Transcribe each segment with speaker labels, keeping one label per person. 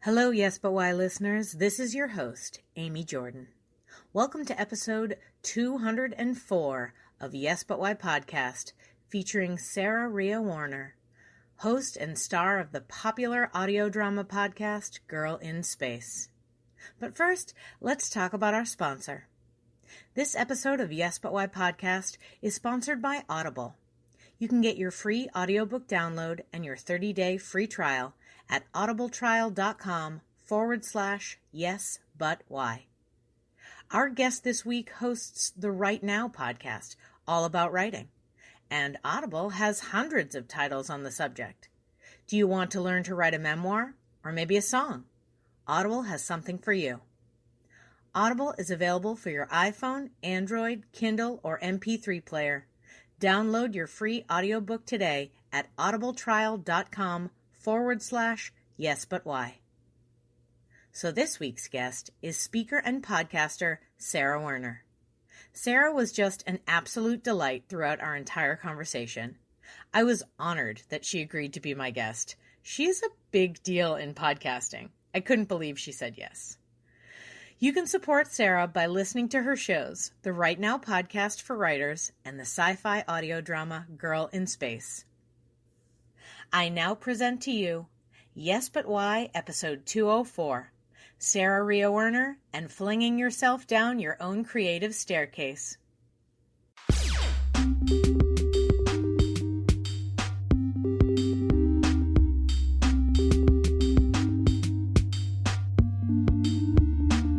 Speaker 1: Hello, Yes But Why listeners. This is your host, Amy Jordan. Welcome to episode 204 of Yes But Why podcast, featuring Sarah Rhea Werner, host and star of the popular audio drama podcast, Girl in Space. But first, let's talk about our sponsor. This episode of Yes But Why podcast is sponsored by Audible. You can get your free audiobook download and your 30-day free trial at audibletrial.com/yesbutwhy. Our guest this week hosts the Right Now podcast, all about writing, and Audible has hundreds of titles on the subject. Do you want to learn to write a memoir or maybe a song? Audible has something for you. Audible is available for your iPhone, Android, Kindle, or MP3 player. Download your free audiobook today at audibletrial.com/yesbutwhy. So this week's guest is speaker and podcaster Sarah Werner. Sarah was just an absolute delight throughout our entire conversation. I was honored that she agreed to be my guest. She is a big deal in podcasting. I couldn't believe she said yes. You can support Sarah by listening to her shows, the Right Now podcast for writers and the sci-fi audio drama Girl in Space. I now present to you Yes But Why, episode 204, Sarah Rhea Werner and flinging yourself down your own creative staircase.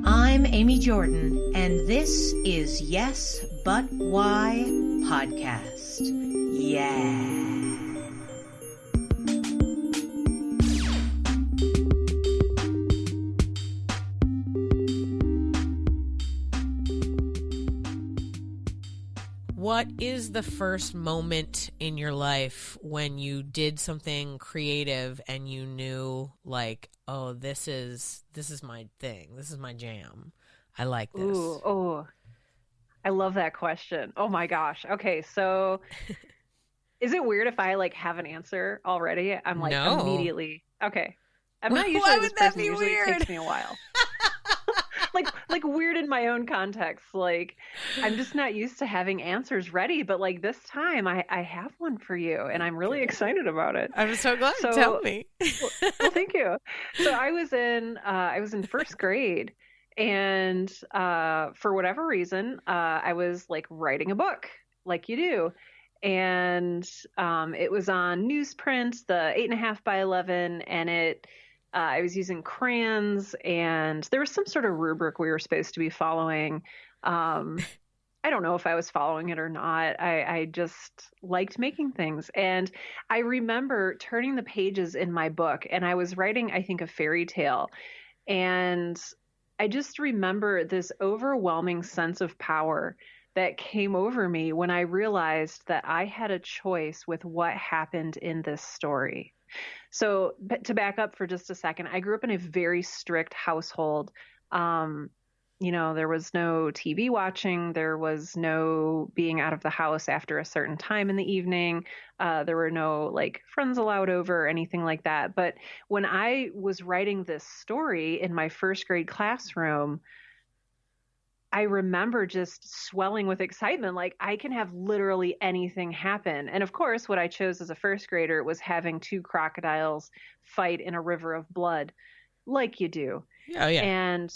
Speaker 1: I'm Amy Jordan, and this is Yes But Why podcast. Yeah. What is the first moment in your life when you did something creative and you knew, like, oh, this is my thing. This is my jam. I like this.
Speaker 2: Oh, I love that question. Oh my gosh. Okay, so is it weird if I have an answer already? I'm
Speaker 1: No.
Speaker 2: Immediately. Okay. I'm not
Speaker 1: Why
Speaker 2: usually
Speaker 1: would
Speaker 2: this
Speaker 1: that
Speaker 2: person.
Speaker 1: be
Speaker 2: Usually
Speaker 1: weird?
Speaker 2: It takes me a while. like weird in my own context. I'm just not used to having answers ready, but this time I have one for you, and I'm really excited about it.
Speaker 1: I'm so glad. Tell me.
Speaker 2: Well, thank you. So I was in first grade, and for whatever reason, I was writing a book, like you do. And it was on newsprint, the 8.5 by 11, and I was using crayons, and there was some sort of rubric we were supposed to be following. I don't know if I was following it or not. I just liked making things. And I remember turning the pages in my book, and I was writing, I think, a fairy tale. And I just remember this overwhelming sense of power that came over me when I realized that I had a choice with what happened in this story. So to back up for just a second, I grew up in a very strict household. There was no TV watching. There was no being out of the house after a certain time in the evening. There were no friends allowed over or anything like that. But when I was writing this story in my first grade classroom, I remember just swelling with excitement. I can have literally anything happen. And of course, what I chose as a first grader was having two crocodiles fight in a river of blood, like you do.
Speaker 1: Oh, yeah.
Speaker 2: And,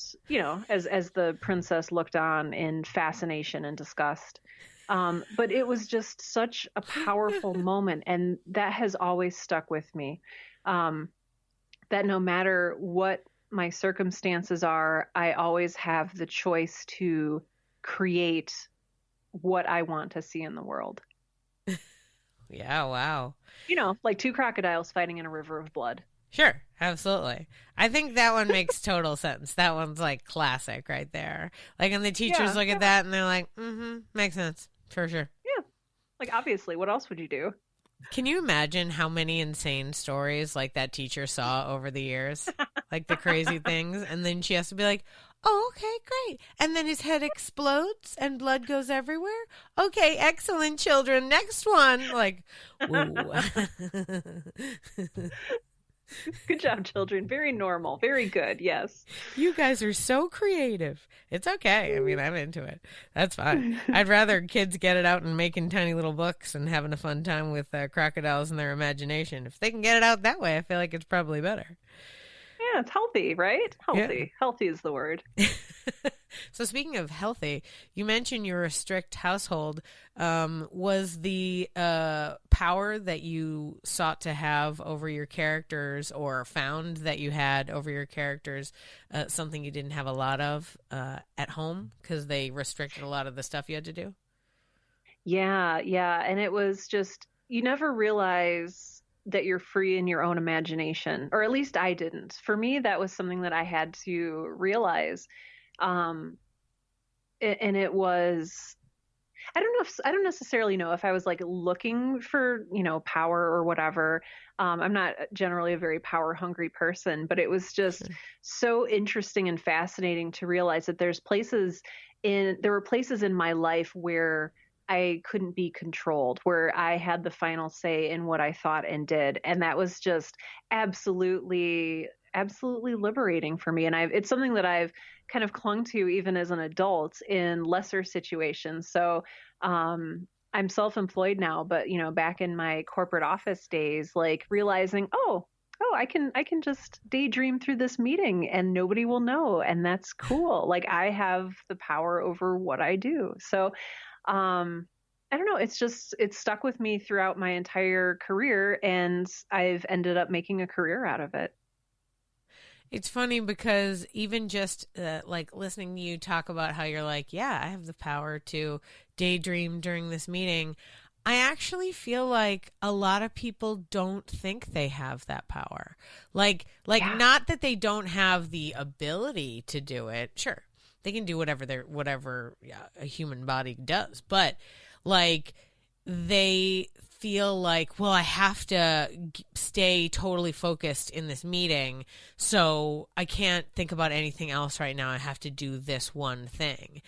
Speaker 2: as the princess looked on in fascination and disgust. But it was just such a powerful moment. And that has always stuck with me. That no matter what my circumstances are, I always have the choice to create what I want to see in the world.
Speaker 1: Yeah, wow.
Speaker 2: Two crocodiles fighting in a river of blood.
Speaker 1: Sure, absolutely. I think that one makes total sense. That one's classic right there. And the teachers look at that and they're like, makes sense, for sure.
Speaker 2: Yeah. Obviously, what else would you do?
Speaker 1: Can you imagine how many insane stories that teacher saw over the years? The crazy things. And then she has to be like, oh, okay, great. And then his head explodes and blood goes everywhere. Okay, excellent, children. Next one. Ooh.
Speaker 2: Good job, children. Very normal. Very good. Yes.
Speaker 1: You guys are so creative. It's okay. I mean, I'm into it. That's fine. I'd rather kids get it out and making tiny little books and having a fun time with crocodiles and their imagination. If they can get it out that way, I feel like it's probably better.
Speaker 2: Yeah, it's healthy, right? Healthy.
Speaker 1: Yeah.
Speaker 2: Healthy is the word.
Speaker 1: So speaking of healthy, you mentioned you were a strict household. Was the power that you sought to have over your characters, or found that you had over your characters, something you didn't have a lot of at home because they restricted a lot of the stuff you had to do?
Speaker 2: Yeah, yeah. And it was just, you never realize that you're free in your own imagination, or at least I didn't. For me, that was something that I had to realize. And it was, I don't necessarily know if I was like looking for, power or whatever. I'm not generally a very power hungry person, but it was just so interesting and fascinating to realize that there were places in my life where I couldn't be controlled, where I had the final say in what I thought and did. And that was just absolutely liberating for me. And it's something that I've kind of clung to even as an adult in lesser situations. So, I'm self-employed now, but back in my corporate office days, like realizing, oh, I can just daydream through this meeting and nobody will know. And that's cool. Like I have the power over what I do. So, I don't know. It's stuck with me throughout my entire career, and I've ended up making a career out of it.
Speaker 1: It's funny because even just like listening to you talk about how you're like, yeah, I have the power to daydream during this meeting. I actually feel like a lot of people don't think they have that power. Like
Speaker 2: Yeah.
Speaker 1: Not that they don't have the ability to do it. Sure, they can do whatever a human body does, but like they feel like, well, I have to stay totally focused in this meeting, so I can't think about anything else right now. I have to do this one thing.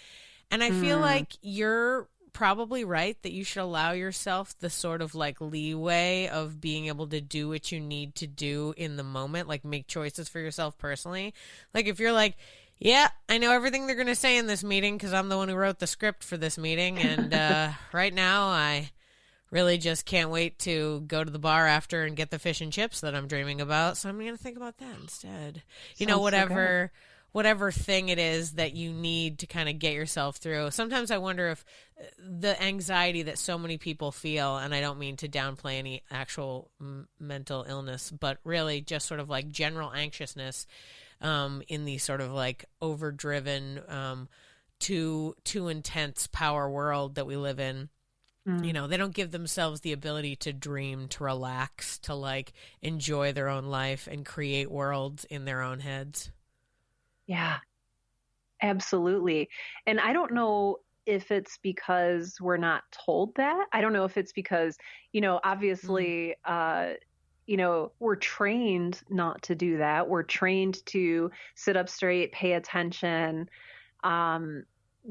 Speaker 1: And I feel like you're probably right that you should allow yourself the sort of like leeway of being able to do what you need to do in the moment, like make choices for yourself personally. Like if you're like, yeah, I know everything they're going to say in this meeting because I'm the one who wrote the script for this meeting. And right now I really just can't wait to go to the bar after and get the fish and chips that I'm dreaming about. So I'm going to think about that instead. Whatever thing it is that you need to kind of get yourself through. Sometimes I wonder if the anxiety that so many people feel, and I don't mean to downplay any actual mental illness, but really just sort of like general anxiousness in the sort of like overdriven, too intense power world that we live in. They don't give themselves the ability to dream, to relax, to like enjoy their own life and create worlds in their own heads.
Speaker 2: Yeah, absolutely. And I don't know if it's because we're not told that. I don't know if it's because, obviously, we're trained not to do that. We're trained to sit up straight, pay attention,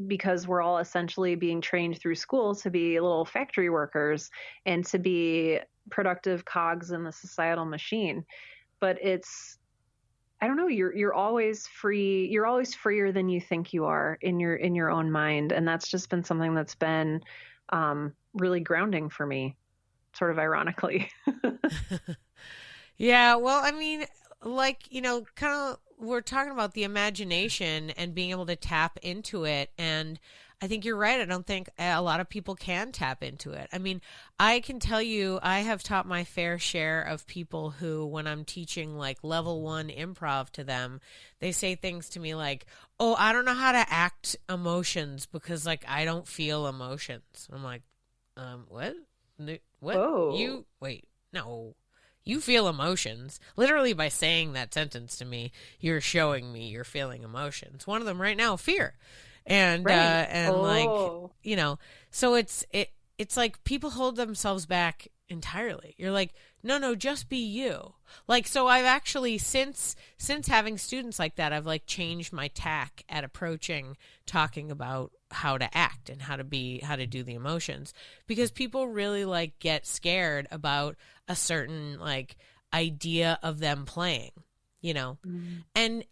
Speaker 2: because we're all essentially being trained through school to be little factory workers and to be productive cogs in the societal machine. But I don't know, you're always free. You're always freer than you think you are in your own mind. And that's just been something that's been really grounding for me, sort of ironically.
Speaker 1: Yeah, well, I mean, like, kind of we're talking about the imagination and being able to tap into it. And I think you're right. I don't think a lot of people can tap into it. I mean, I can tell you, I have taught my fair share of people who, when I'm teaching like level 1 improv to them, they say things to me like, oh, I don't know how to act emotions because like I don't feel emotions. I'm like, what? What?
Speaker 2: Whoa.
Speaker 1: No. You feel emotions. Literally by saying that sentence to me, you're showing me you're feeling emotions. One of them right now, fear. And
Speaker 2: Right.
Speaker 1: so it's like people hold themselves back entirely. You're like, no, just be you. Like, so I've actually since having students like that, I've like changed my tack at approaching talking about how to act and how to do the emotions, because people really like get scared about a certain like idea of them playing, you know.
Speaker 2: Mm.
Speaker 1: And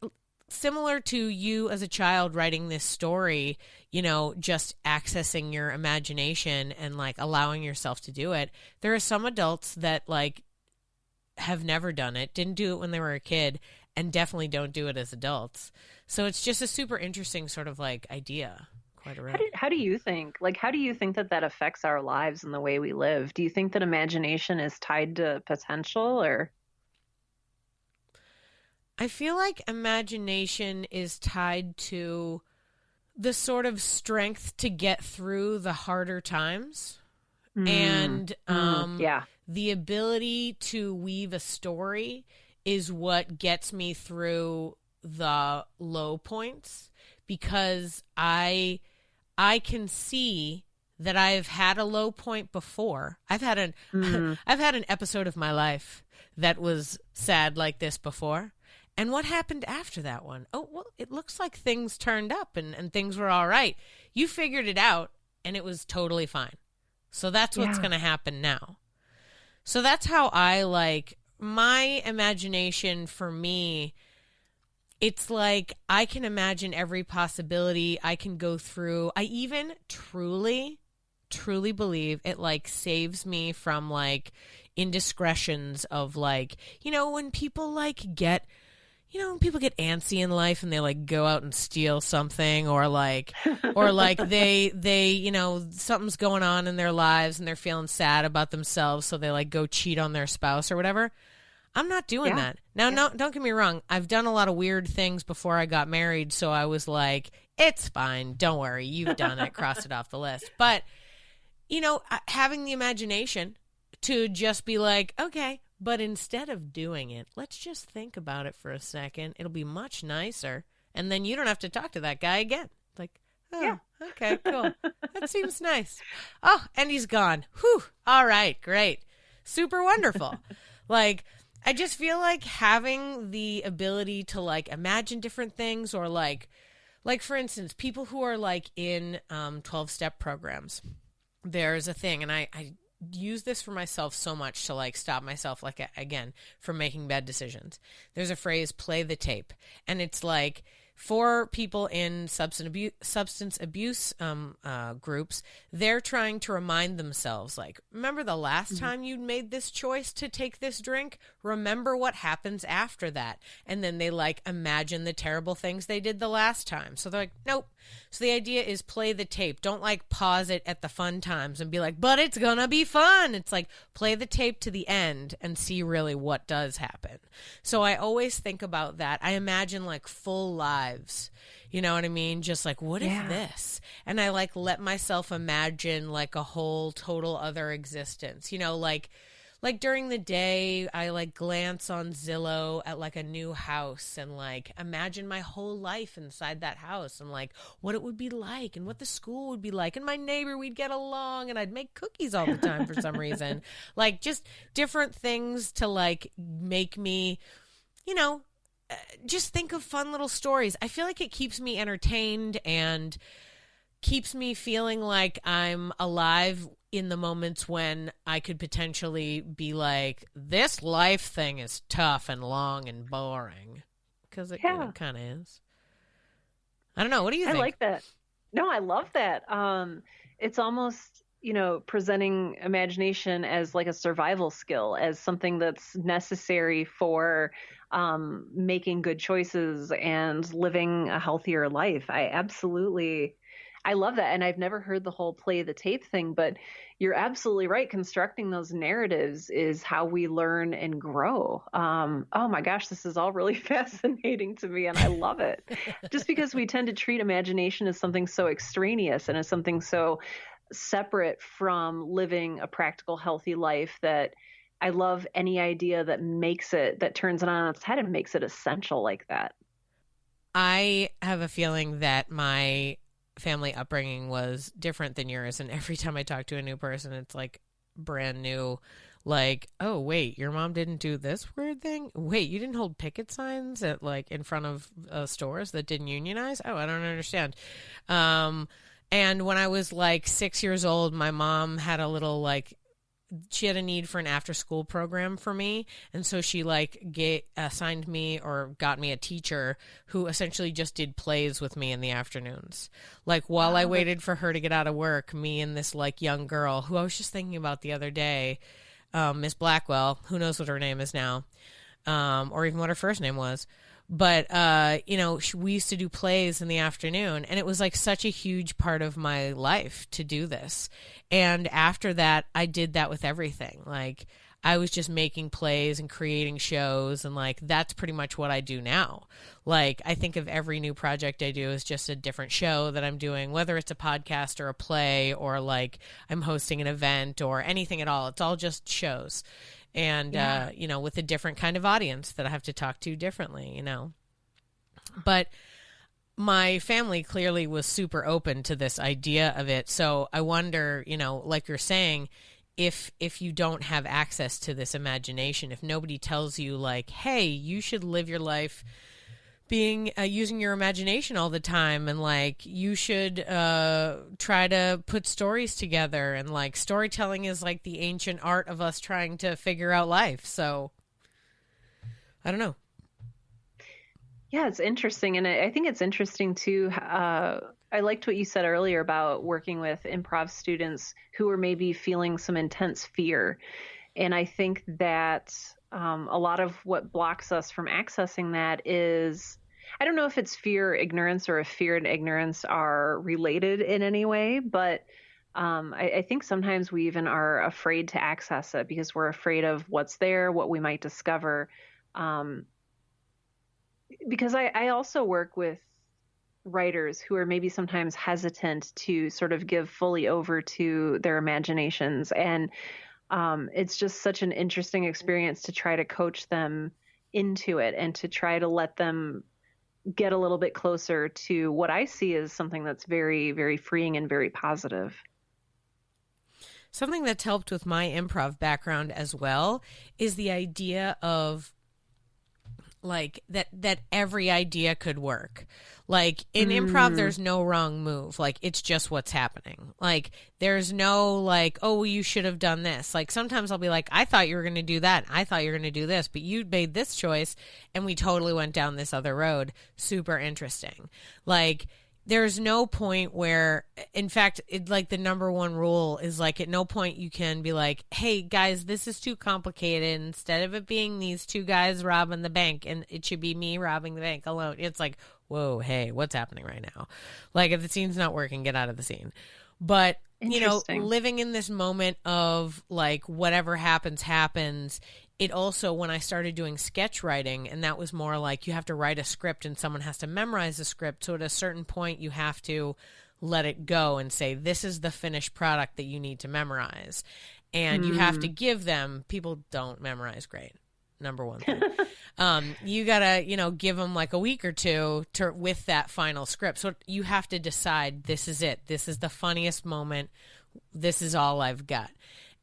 Speaker 1: similar to you as a child writing this story, you know, just accessing your imagination and like allowing yourself to do it. There are some adults that like have never done it, didn't do it when they were a kid, and definitely don't do it as adults. So it's just a super interesting sort of like idea. Quite a
Speaker 2: How do you think? Like, how do you think that that affects our lives and the way we live? Do you think that imagination is tied to potential, or?
Speaker 1: I feel like imagination is tied to the sort of strength to get through the harder times and
Speaker 2: yeah.
Speaker 1: the ability to weave a story is what gets me through the low points, because I can see that I've had a low point before. I've had an episode of my life that was sad like this before. And what happened after that one? Oh, well, it looks like things turned up and things were all right. You figured it out and it was totally fine. So that's what's going to happen now. So that's how I like my imagination. For me, it's like I can imagine every possibility I can go through. I even truly believe it like saves me from like indiscretions of like, you know, when people like get, you know, when people get antsy in life and they like go out and steal something, or like they, you know, something's going on in their lives and they're feeling sad about themselves. So they like go cheat on their spouse or whatever. I'm not doing that. Now, no, don't get me wrong. I've done a lot of weird things before I got married. So I was like, it's fine. Don't worry. You've done it. Crossed it off the list. But, you know, having the imagination to just be like, okay, but instead of doing it, let's just think about it for a second. It'll be much nicer. And then you don't have to talk to that guy again. Like, oh, okay, cool. That seems nice. Oh, and he's gone. Whew. All right, great. Super wonderful. Like, I just feel like having the ability to like imagine different things, or like for instance, people who are like in 12-step programs, there's a thing, and I use this for myself so much to like stop myself like again from making bad decisions. There's a phrase, play the tape, and it's like for people in substance abuse groups, they're trying to remind themselves, like, remember the last time you made this choice to take this drink? Remember what happens after that. And then they like imagine the terrible things they did the last time. So they're like, nope. So the idea is play the tape. Don't like pause it at the fun times and be like, but it's gonna be fun. It's like play the tape to the end and see really what does happen. So I always think about that. I imagine like full lives. You know what I mean? Just like, what if this? And I like let myself imagine like a whole total other existence. You know, like during the day, I like glance on Zillow at like a new house and like imagine my whole life inside that house and like what it would be like and what the school would be like and my neighbor, we'd get along, and I'd make cookies all the time for some reason. Like just different things to like make me, you know, just think of fun little stories. I feel like it keeps me entertained and keeps me feeling like I'm alive in the moments when I could potentially be like, this life thing is tough and long and boring. Because it kind of is. I don't know. What do you think?
Speaker 2: I like that. No, I love that. It's almost, you know, presenting imagination as like a survival skill, as something that's necessary for making good choices and living a healthier life. I love that. And I've never heard the whole play the tape thing, but you're absolutely right. Constructing those narratives is how we learn and grow. Oh my gosh, this is all really fascinating to me, and I love it. Just because we tend to treat imagination as something so extraneous and as something so separate from living a practical, healthy life, that I love any idea that turns it on its head and makes it essential like that.
Speaker 1: I have a feeling that my family upbringing was different than yours, and every time I talk to a new person, it's like brand new, like, oh wait, your mom didn't do this weird thing, wait, you didn't hold picket signs at like in front of stores that didn't unionize, oh, I don't understand. And when I was like 6 years old, my mom had a little like
Speaker 3: she had a need for an after school program for me. And so she assigned me or got me a teacher who essentially just did plays with me in the afternoons. Like while I waited for her to get out of work, me and this like young girl who I was just thinking about the other day, Miss Blackwell, who knows what her name is now, or even what her first name was. But, we used to do plays in the afternoon, and it was like such a huge part of my life to do this. And after that, I did that with everything. Like I was just making plays and creating shows, and like that's pretty much what I do now. Like I think of every new project I do as just a different show that I'm doing, whether it's a podcast or a play or like I'm hosting an event or anything at all. It's all just shows. And, with a different kind of audience that I have to talk to differently, But my family clearly was super open to this idea of it. So I wonder, like you're saying, if you don't have access to this imagination, if nobody tells you like, hey, you should live your life being using your imagination all the time, and like you should try to put stories together, and like storytelling is like the ancient art of us trying to figure out life. So I don't know.
Speaker 2: Yeah, it's interesting, and I think it's interesting too. I liked what you said earlier about working with improv students who are maybe feeling some intense fear, and I think that a lot of what blocks us from accessing that is, I don't know if it's fear or ignorance, or if fear and ignorance are related in any way, but I think sometimes we even are afraid to access it because we're afraid of what's there, what we might discover. Because I also work with writers who are maybe sometimes hesitant to sort of give fully over to their imaginations. And it's just such an interesting experience to try to coach them into it and to try to let them get a little bit closer to what I see as something that's very, very freeing and very positive.
Speaker 3: Something that's helped with my improv background as well is the idea of like that every idea could work. Like in improv, there's no wrong move. Like it's just what's happening. Like there's no like, oh, you should have done this. Like sometimes I'll be like, I thought you were going to do that. I thought you were going to do this, but you made this choice and we totally went down this other road. Super interesting. Like there's no point where, in fact, like the number one rule is like at no point you can be like, hey guys, this is too complicated. Instead of it being these two guys robbing the bank, and it should be me robbing the bank alone. It's like, whoa, hey, what's happening right now? Like if the scene's not working, get out of the scene. But living in this moment of like whatever happens. It also, when I started doing sketch writing, and that was more like you have to write a script and someone has to memorize the script. So at a certain point, you have to let it go and say, this is the finished product that you need to memorize. And you have to give them, people don't memorize great. Number one thing. You got to, give them like a week or two with that final script. So you have to decide, this is it. This is the funniest moment. This is all I've got.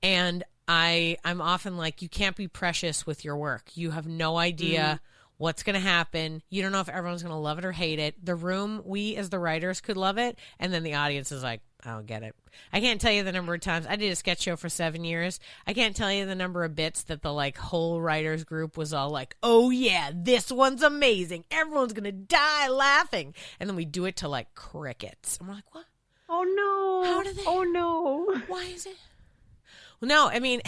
Speaker 3: And I'm often like, you can't be precious with your work. You have no idea what's going to happen. You don't know if everyone's going to love it or hate it. The room, we as the writers could love it. And then the audience is like, I don't get it. I can't tell you the number of times. I did a sketch show for 7 years. I can't tell you the number of bits that the like whole writers group was all like, oh yeah, this one's amazing. Everyone's going to die laughing. And then we do it to like crickets. And we're like, what?
Speaker 2: Oh no.
Speaker 3: How did they?
Speaker 2: Oh no.
Speaker 3: Why is it? Well, no, I mean,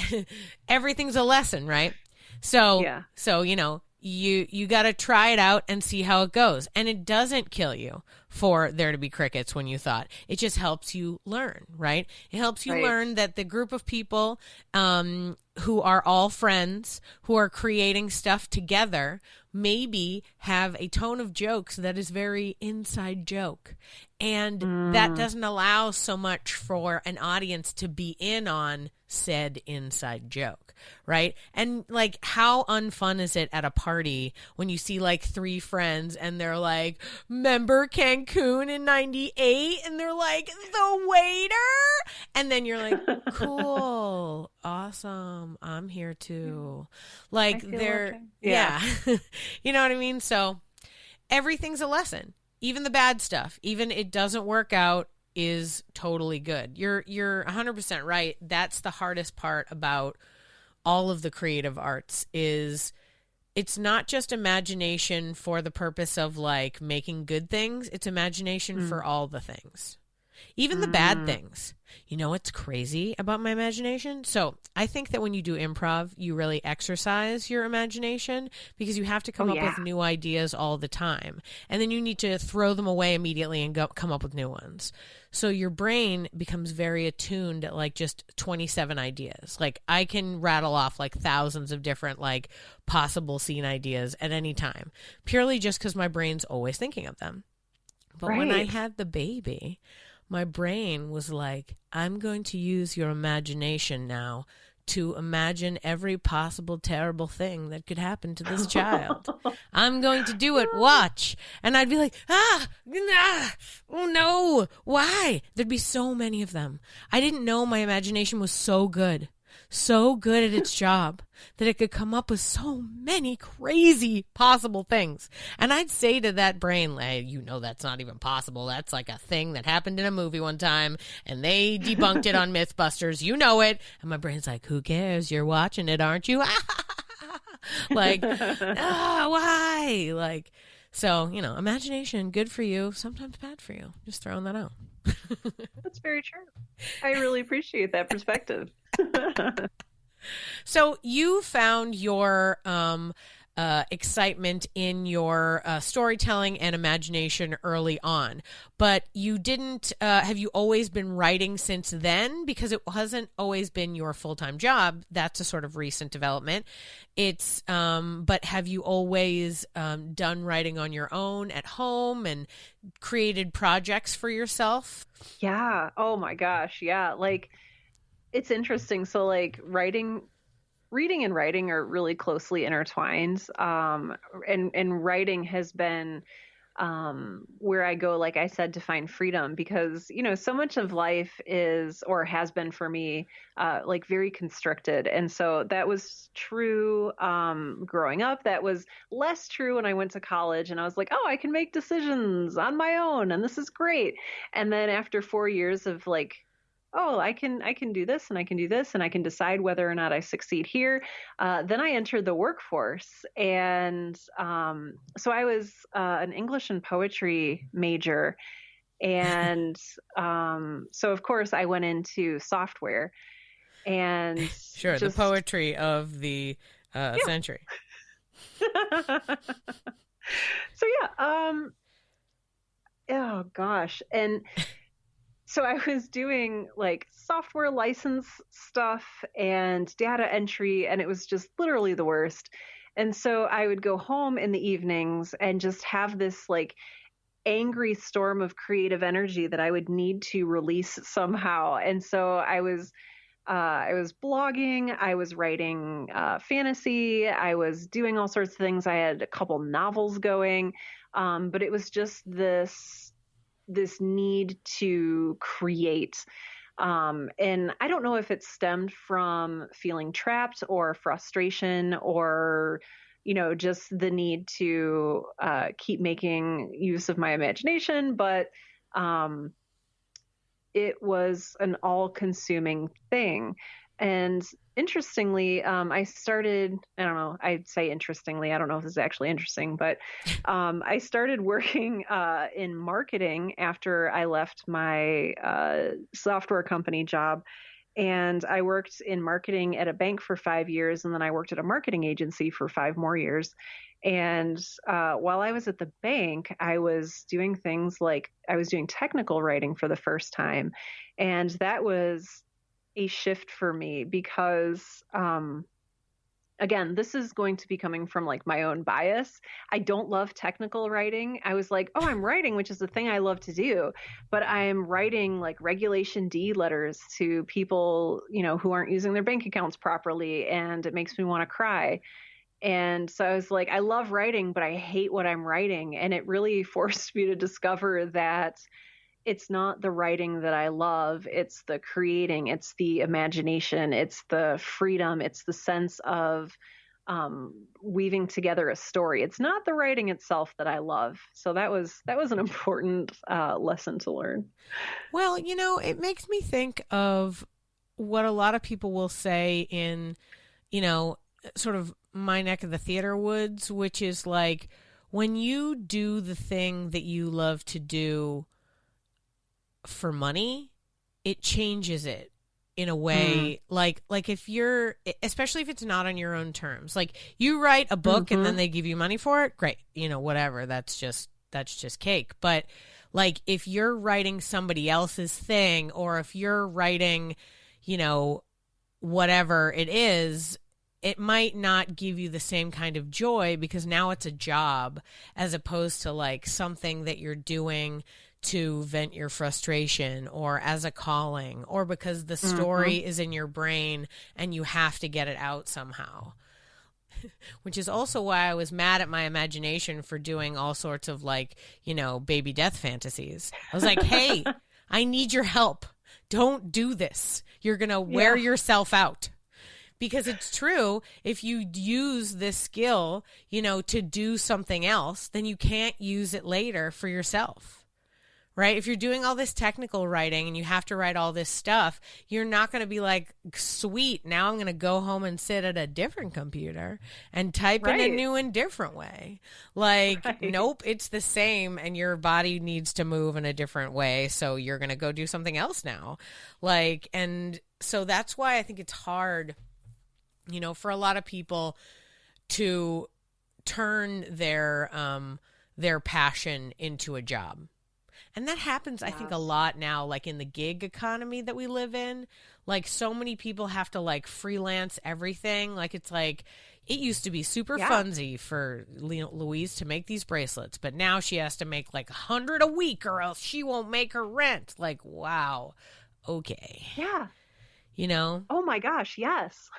Speaker 3: everything's a lesson, right? So,
Speaker 2: yeah.
Speaker 3: So, you got to try it out and see how it goes. And it doesn't kill you for there to be crickets when you thought. It just helps you learn, right? It helps you learn that the group of people who are all friends, who are creating stuff together, maybe have a tone of jokes that is very inside joke. And that doesn't allow so much for an audience to be in on said inside joke, right? And like, how unfun is it at a party when you see like 3 friends and they're like, remember Cancun in 98? And they're like, the waiter? And then you're like, cool, awesome, I'm here too. Like they're,
Speaker 2: okay.
Speaker 3: yeah. You know what I mean? So everything's a lesson. Even the bad stuff, even it doesn't work out, is totally good. You're 100% right. That's the hardest part about all of the creative arts is it's not just imagination for the purpose of like making good things. It's imagination for all the things, even the bad things. You know what's crazy about my imagination? So I think that when you do improv, you really exercise your imagination because you have to come up with new ideas all the time. And then you need to throw them away immediately and come up with new ones. So your brain becomes very attuned at like just 27 ideas. Like I can rattle off like thousands of different like possible scene ideas at any time, purely just because my brain's always thinking of them. But when I had the baby, my brain was like, I'm going to use your imagination now to imagine every possible terrible thing that could happen to this child. I'm going to do it. Watch. And I'd be like, oh no, why? There'd be so many of them. I didn't know my imagination was so good at its job that it could come up with so many crazy possible things. And I'd say to that brain, like, you know, that's not even possible. That's like a thing that happened in a movie one time and they debunked it on Mythbusters. You know it. And my brain's like, who cares? You're watching it, aren't you? Like, why? Like, so, you know, imagination, good for you, sometimes bad for you. Just throwing that out.
Speaker 2: That's very true. I really appreciate that perspective.
Speaker 3: So you found your excitement in your storytelling and imagination early on, but you didn't, have you always been writing since then? Because it hasn't always been your full-time job. That's a sort of recent development. It's, but have you always done writing on your own at home and created projects for yourself?
Speaker 2: Yeah. Oh my gosh. Yeah. Like, it's interesting. So like reading and writing are really closely intertwined. And writing has been where I go, like I said, to find freedom because, you know, so much of life is, or has been for me, like very constricted. And so that was true growing up. That was less true when I went to college and I was like, oh, I can make decisions on my own and this is great. And then after 4 years of like, oh, I can do this and I can do this and I can decide whether or not I succeed here. Then I entered the workforce. And so I was an English and poetry major. And so, of course, I went into software. And
Speaker 3: sure, the poetry of the century.
Speaker 2: So, yeah. Oh, gosh. And so I was doing like software license stuff and data entry, and it was just literally the worst. And so I would go home in the evenings and just have this like angry storm of creative energy that I would need to release somehow. And so I was blogging, I was writing fantasy, I was doing all sorts of things. I had a couple novels going, but it was just this need to create. And I don't know if it stemmed from feeling trapped or frustration or, you know, just the need to keep making use of my imagination, but it was an all-consuming thing. And interestingly, I started, I don't know, I'd say interestingly, I don't know if this is actually interesting, but I started working in marketing after I left my software company job. And I worked in marketing at a bank for 5 years, and then I worked at a marketing agency for 5 more years. And while I was at the bank, I was doing things like I was doing technical writing for the first time. And that was a shift for me because, again, this is going to be coming from like my own bias. I don't love technical writing. I was like, oh, I'm writing, which is the thing I love to do, but I'm writing like Regulation D letters to people, you know, who aren't using their bank accounts properly. And it makes me want to cry. And so I was like, I love writing, but I hate what I'm writing. And it really forced me to discover that it's not the writing that I love. It's the creating. It's the imagination. It's the freedom. It's the sense of weaving together a story. It's not the writing itself that I love. So that was an important lesson to learn.
Speaker 3: Well, it makes me think of what a lot of people will say in, sort of my neck of the theater woods, which is like, when you do the thing that you love to do for money, it changes it in a way. Like if you're, especially if it's not on your own terms, like you write a book and then they give you money for it, great, whatever, that's just cake. But like if you're writing somebody else's thing, or if you're writing, whatever it is, it might not give you the same kind of joy, because now it's a job as opposed to like something that you're doing to vent your frustration, or as a calling, or because the story is in your brain and you have to get it out somehow. Which is also why I was mad at my imagination for doing all sorts of like, baby death fantasies. I was like, hey, I need your help. Don't do this. You're going to wear yourself out. Because it's true, if you use this skill, to do something else, then you can't use it later for yourself, right? If you're doing all this technical writing and you have to write all this stuff, you're not going to be like, sweet, now I'm going to go home and sit at a different computer and type in a new and different way. Like, nope, it's the same, and your body needs to move in a different way, so you're going to go do something else now. Like, and so that's why I think it's hard, for a lot of people to turn their passion into a job. And that happens, I think, a lot now, like in the gig economy that we live in. Like, so many people have to like freelance everything. Like, it's like, it used to be super funsy for Louise to make these bracelets, but now she has to make like 100 a week or else she won't make her rent. Like, wow. Okay.
Speaker 2: Yeah.
Speaker 3: Oh
Speaker 2: my gosh. Yes.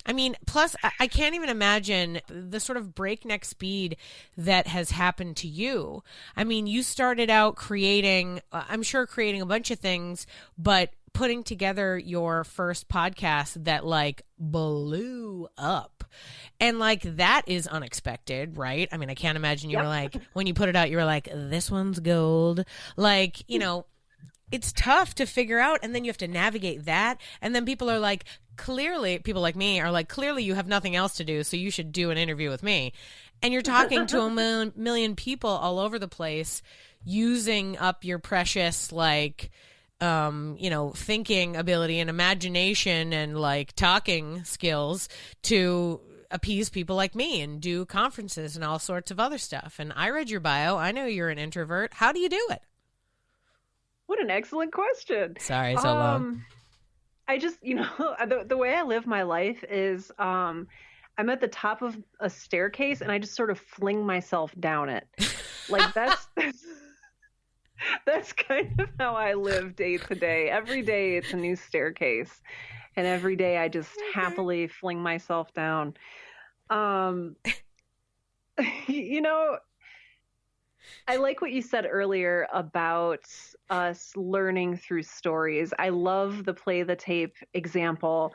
Speaker 3: I mean, plus, I can't even imagine the sort of breakneck speed that has happened to you. I mean, you started out creating a bunch of things, but putting together your first podcast that like blew up. And like, that is unexpected, right? I mean, I can't imagine you were like, when you put it out, you were like, this one's gold. Like, it's tough to figure out, and then you have to navigate that. And then people are like, clearly, people like me are like, clearly you have nothing else to do, so you should do an interview with me. And you're talking to a million people all over the place, using up your precious, like, thinking ability and imagination and like talking skills to appease people like me and do conferences and all sorts of other stuff. And I read your bio. I know you're an introvert. How do you do it?
Speaker 2: What an excellent question.
Speaker 3: Sorry, so long.
Speaker 2: I just, the way I live my life is I'm at the top of a staircase and I just sort of fling myself down it. Like that's kind of how I live day to day. Every day it's a new staircase, and every day I just happily fling myself down. I like what you said earlier about us learning through stories. I love the play the tape example,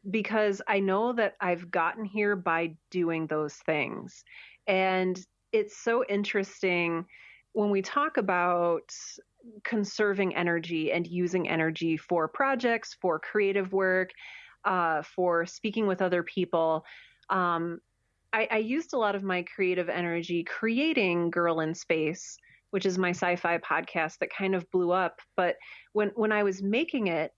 Speaker 2: because I know that I've gotten here by doing those things. And it's so interesting when we talk about conserving energy and using energy for projects, for creative work, for speaking with other people. I used a lot of my creative energy creating Girl in Space, which is my sci-fi podcast that kind of blew up. But when I was making it,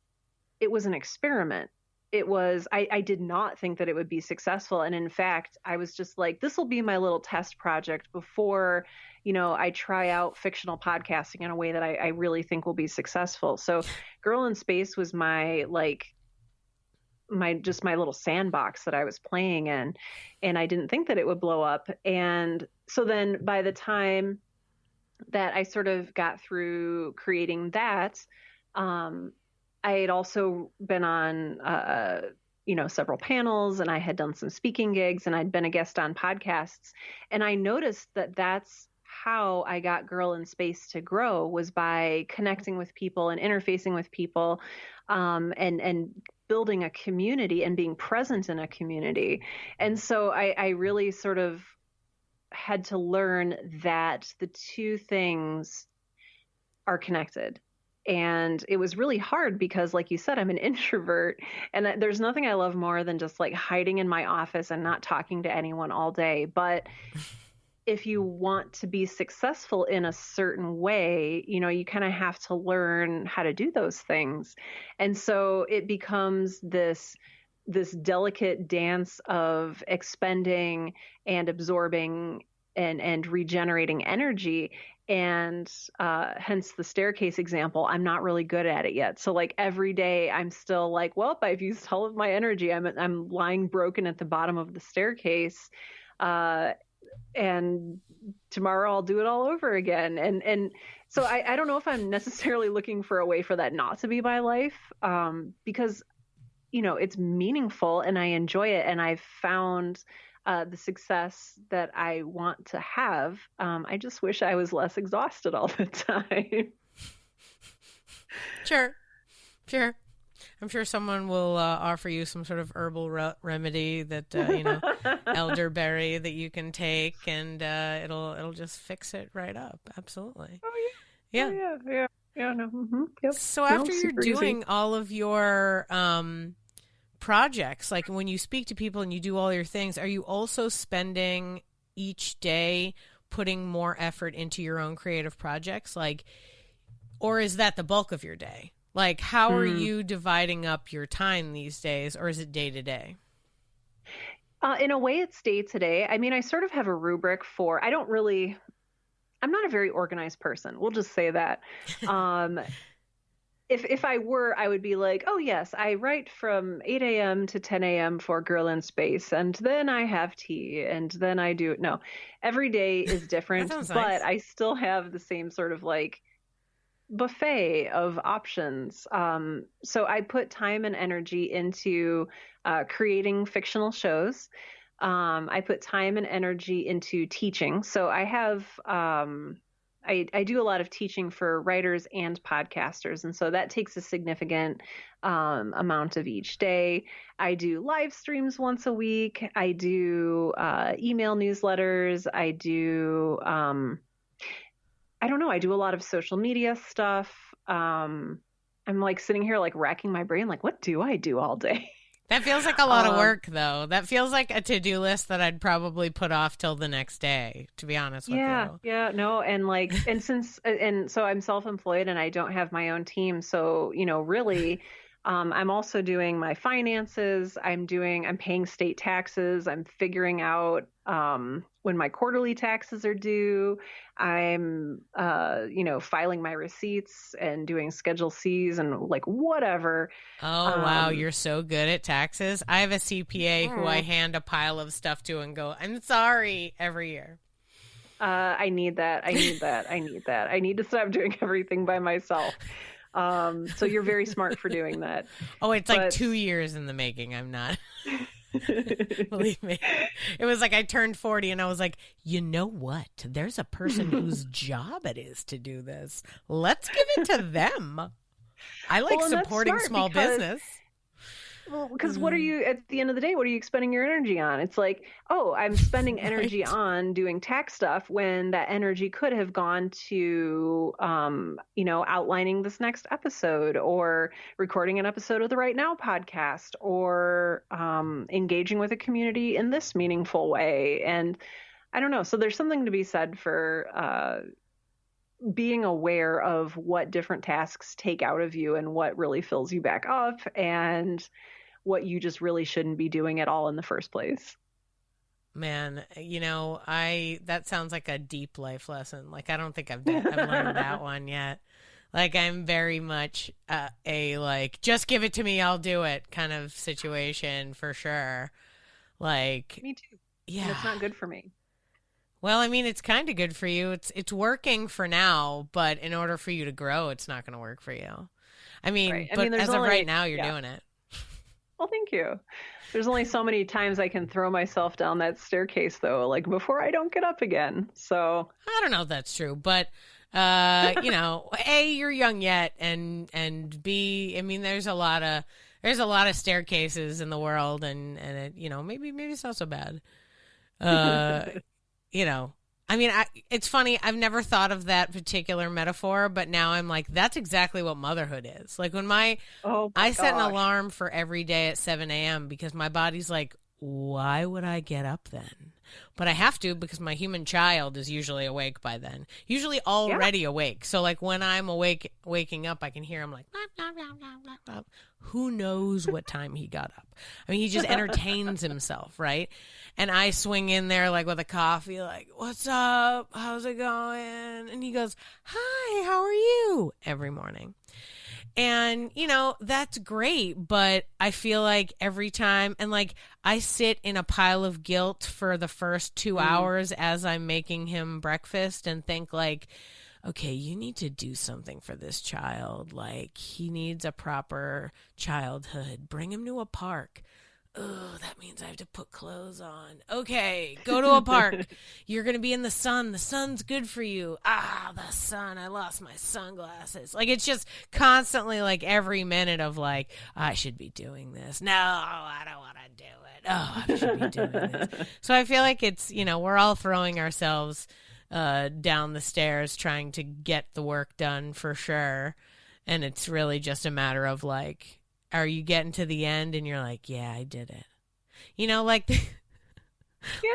Speaker 2: it was an experiment. I did not think that it would be successful. And in fact, I was just like, this will be my little test project before, I try out fictional podcasting in a way that I really think will be successful. So Girl in Space was my little sandbox that I was playing in, and I didn't think that it would blow up. And so then by the time that I sort of got through creating that, I had also been on, several panels, and I had done some speaking gigs, and I'd been a guest on podcasts. And I noticed that that's how I got Girl in Space to grow, was by connecting with people and interfacing with people, and building a community and being present in a community. And so I really sort of had to learn that the two things are connected. And it was really hard because, like you said, I'm an introvert, and there's nothing I love more than just like hiding in my office and not talking to anyone all day. But if you want to be successful in a certain way, you kind of have to learn how to do those things. And so it becomes this delicate dance of expending and absorbing and regenerating energy. And hence the staircase example, I'm not really good at it yet. So like every day I'm still like, well, I've used all of my energy. I'm lying broken at the bottom of the staircase. And tomorrow I'll do it all over again. And so I don't know if I'm necessarily looking for a way for that not to be my life, because, it's meaningful and I enjoy it. And I've found the success that I want to have. I just wish I was less exhausted all the time.
Speaker 3: Sure. I'm sure someone will offer you some sort of herbal remedy that, elderberry that you can take, and it'll just fix it right up. Absolutely.
Speaker 2: Oh, yeah. Yeah. No. Mm-hmm. Yep.
Speaker 3: So after you're doing all of your projects, like when you speak to people and you do all your things, are you also spending each day putting more effort into your own creative projects? Or is that the bulk of your day? Like, how are you dividing up your time these days, or is it day to day?
Speaker 2: In a way, it's day to day. I mean, I sort of have a rubric for, I'm not a very organized person. We'll just say that. If I were, I would be like, oh, yes, I write from 8 a.m. to 10 a.m. for Girl in Space, and then I have tea, and then I do. No, every day is different, but nice. I still have the same sort of like buffet of options. So I put time and energy into creating fictional shows. I put time and energy into teaching. So I have, I do a lot of teaching for writers and podcasters. And so that takes a significant amount of each day. I do live streams once a week. I do email newsletters. I do, I don't know. I do a lot of social media stuff. I'm like sitting here like racking my brain, like, what do I do all day?
Speaker 3: That feels like a lot of work, though. That feels like a to-do list that I'd probably put off till the next day, to be honest with you.
Speaker 2: Yeah, no. And so I'm self-employed and I don't have my own team. So, really, I'm also doing my finances. I'm paying state taxes. I'm figuring out when my quarterly taxes are due. I'm, filing my receipts and doing Schedule Cs and like whatever.
Speaker 3: Oh, wow. You're so good at taxes. I have a CPA who I hand a pile of stuff to and go, I'm sorry, every year.
Speaker 2: I need that. I need to stop doing everything by myself. So you're very smart for doing that.
Speaker 3: Oh, it's like 2 years in the making. I'm not. Believe me. It was like I turned 40 and I was like, you know what? There's a person whose job it is to do this. Let's give it to them. I like supporting small business.
Speaker 2: Well, because what are you, at the end of the day, what are you expending your energy on? It's like, oh, I'm spending energy on doing tax stuff when that energy could have gone to, outlining this next episode or recording an episode of the Right Now podcast or engaging with a community in this meaningful way. And I don't know. So there's something to be said for being aware of what different tasks take out of you and what really fills you back up and what you just really shouldn't be doing at all in the first place.
Speaker 3: Man, that sounds like a deep life lesson. Like, I don't think I've learned that one yet. Like, I'm very much just give it to me, I'll do it kind of situation for sure. Like,
Speaker 2: me too.
Speaker 3: Yeah.
Speaker 2: And it's not good for me.
Speaker 3: Well, I mean, it's kind of good for you. It's working for now, but in order for you to grow, it's not going to work for you. I mean, right. But as of right now, you're doing it.
Speaker 2: Well, thank you. There's only so many times I can throw myself down that staircase, though, like before I don't get up again. So
Speaker 3: I don't know if that's true, but you know, A, you're young yet, and B, I mean, there's a lot of staircases in the world, and it, you know, maybe it's not so bad. You know, I mean, it's funny. I've never thought of that particular metaphor, but now I'm like, that's exactly what motherhood is. Like when I set an alarm for every day at 7 a.m. because my body's like, why would I get up then? But I have to because my human child is usually awake by then, usually already awake. So like when I'm waking up, I can hear him like, blah, blah, blah, blah, blah. Who knows what time he got up? I mean, he just entertains himself, right? And I swing in there like with a coffee, like, what's up? How's it going? And he goes, hi, how are you? Every morning. And, you know, that's great, but I feel like every time, and like I sit in a pile of guilt for the first 2 hours as I'm making him breakfast and think like, okay, you need to do something for this child. Like he needs a proper childhood. Bring him to a park. Oh, that means I have to put clothes on. Okay, go to a park. You're going to be in the sun. The sun's good for you. Ah, the sun. I lost my sunglasses. Like, it's just constantly like every minute of like, I should be doing this. No, I don't want to do it. Oh, I should be doing this. So I feel like it's, you know, we're all throwing ourselves down the stairs trying to get the work done for sure. And it's really just a matter of like, are you getting to the end and you're like, yeah, I did it. You know, like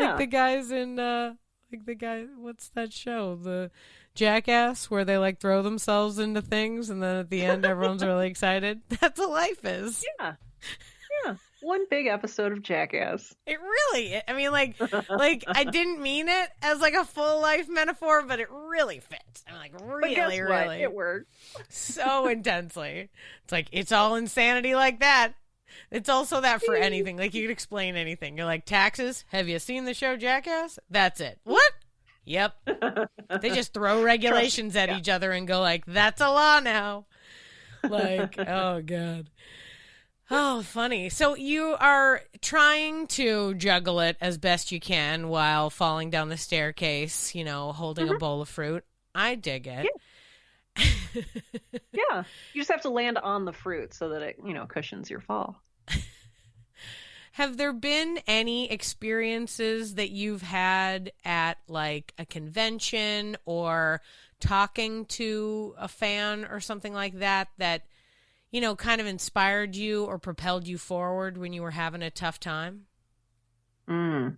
Speaker 3: like the guys in like the guy, what's that show? The Jackass, where they like throw themselves into things and then at the end everyone's really excited. That's what life is.
Speaker 2: Yeah. One big episode of Jackass.
Speaker 3: It really, I mean, like I didn't mean it as like a full life metaphor, but it really fits. I'm like, really, really.
Speaker 2: It worked.
Speaker 3: So intensely. It's like, it's all insanity like that. It's also that for anything. Like you could explain anything. You're like, taxes. Have you seen the show Jackass? That's it. What? Yep. They just throw regulations at each other and go like, that's a law now. Like, oh God. Oh, funny. So you are trying to juggle it as best you can while falling down the staircase, you know, holding a bowl of fruit. I dig it.
Speaker 2: Yeah. You just have to land on the fruit so that it, you know, cushions your fall.
Speaker 3: Have there been any experiences that you've had at like a convention or talking to a fan or something like that that, you know, kind of inspired you or propelled you forward when you were having a tough time? I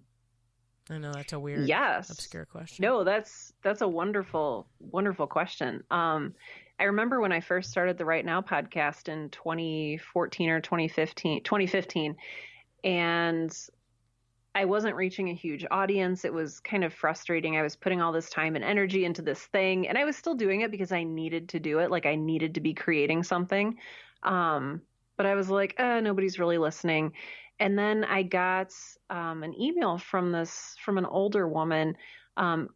Speaker 3: know that's a weird, obscure question.
Speaker 2: No, that's a wonderful, wonderful question. I remember when I first started the Right Now podcast in 2014 or 2015, and I wasn't reaching a huge audience. It was kind of frustrating. I was putting all this time and energy into this thing, and I was still doing it because I needed to do it. Like I needed to be creating something. But I was like, nobody's really listening. And then I got an email from an older woman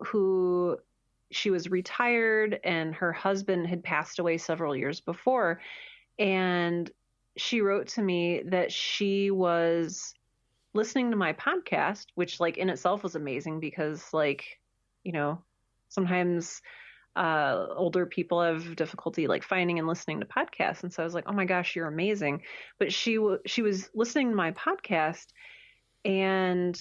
Speaker 2: who she was retired and her husband had passed away several years before. And she wrote to me that she was listening to my podcast, which like in itself was amazing because like, you know, sometimes older people have difficulty like finding and listening to podcasts. And so I was like, oh my gosh, you're amazing. But she was listening to my podcast and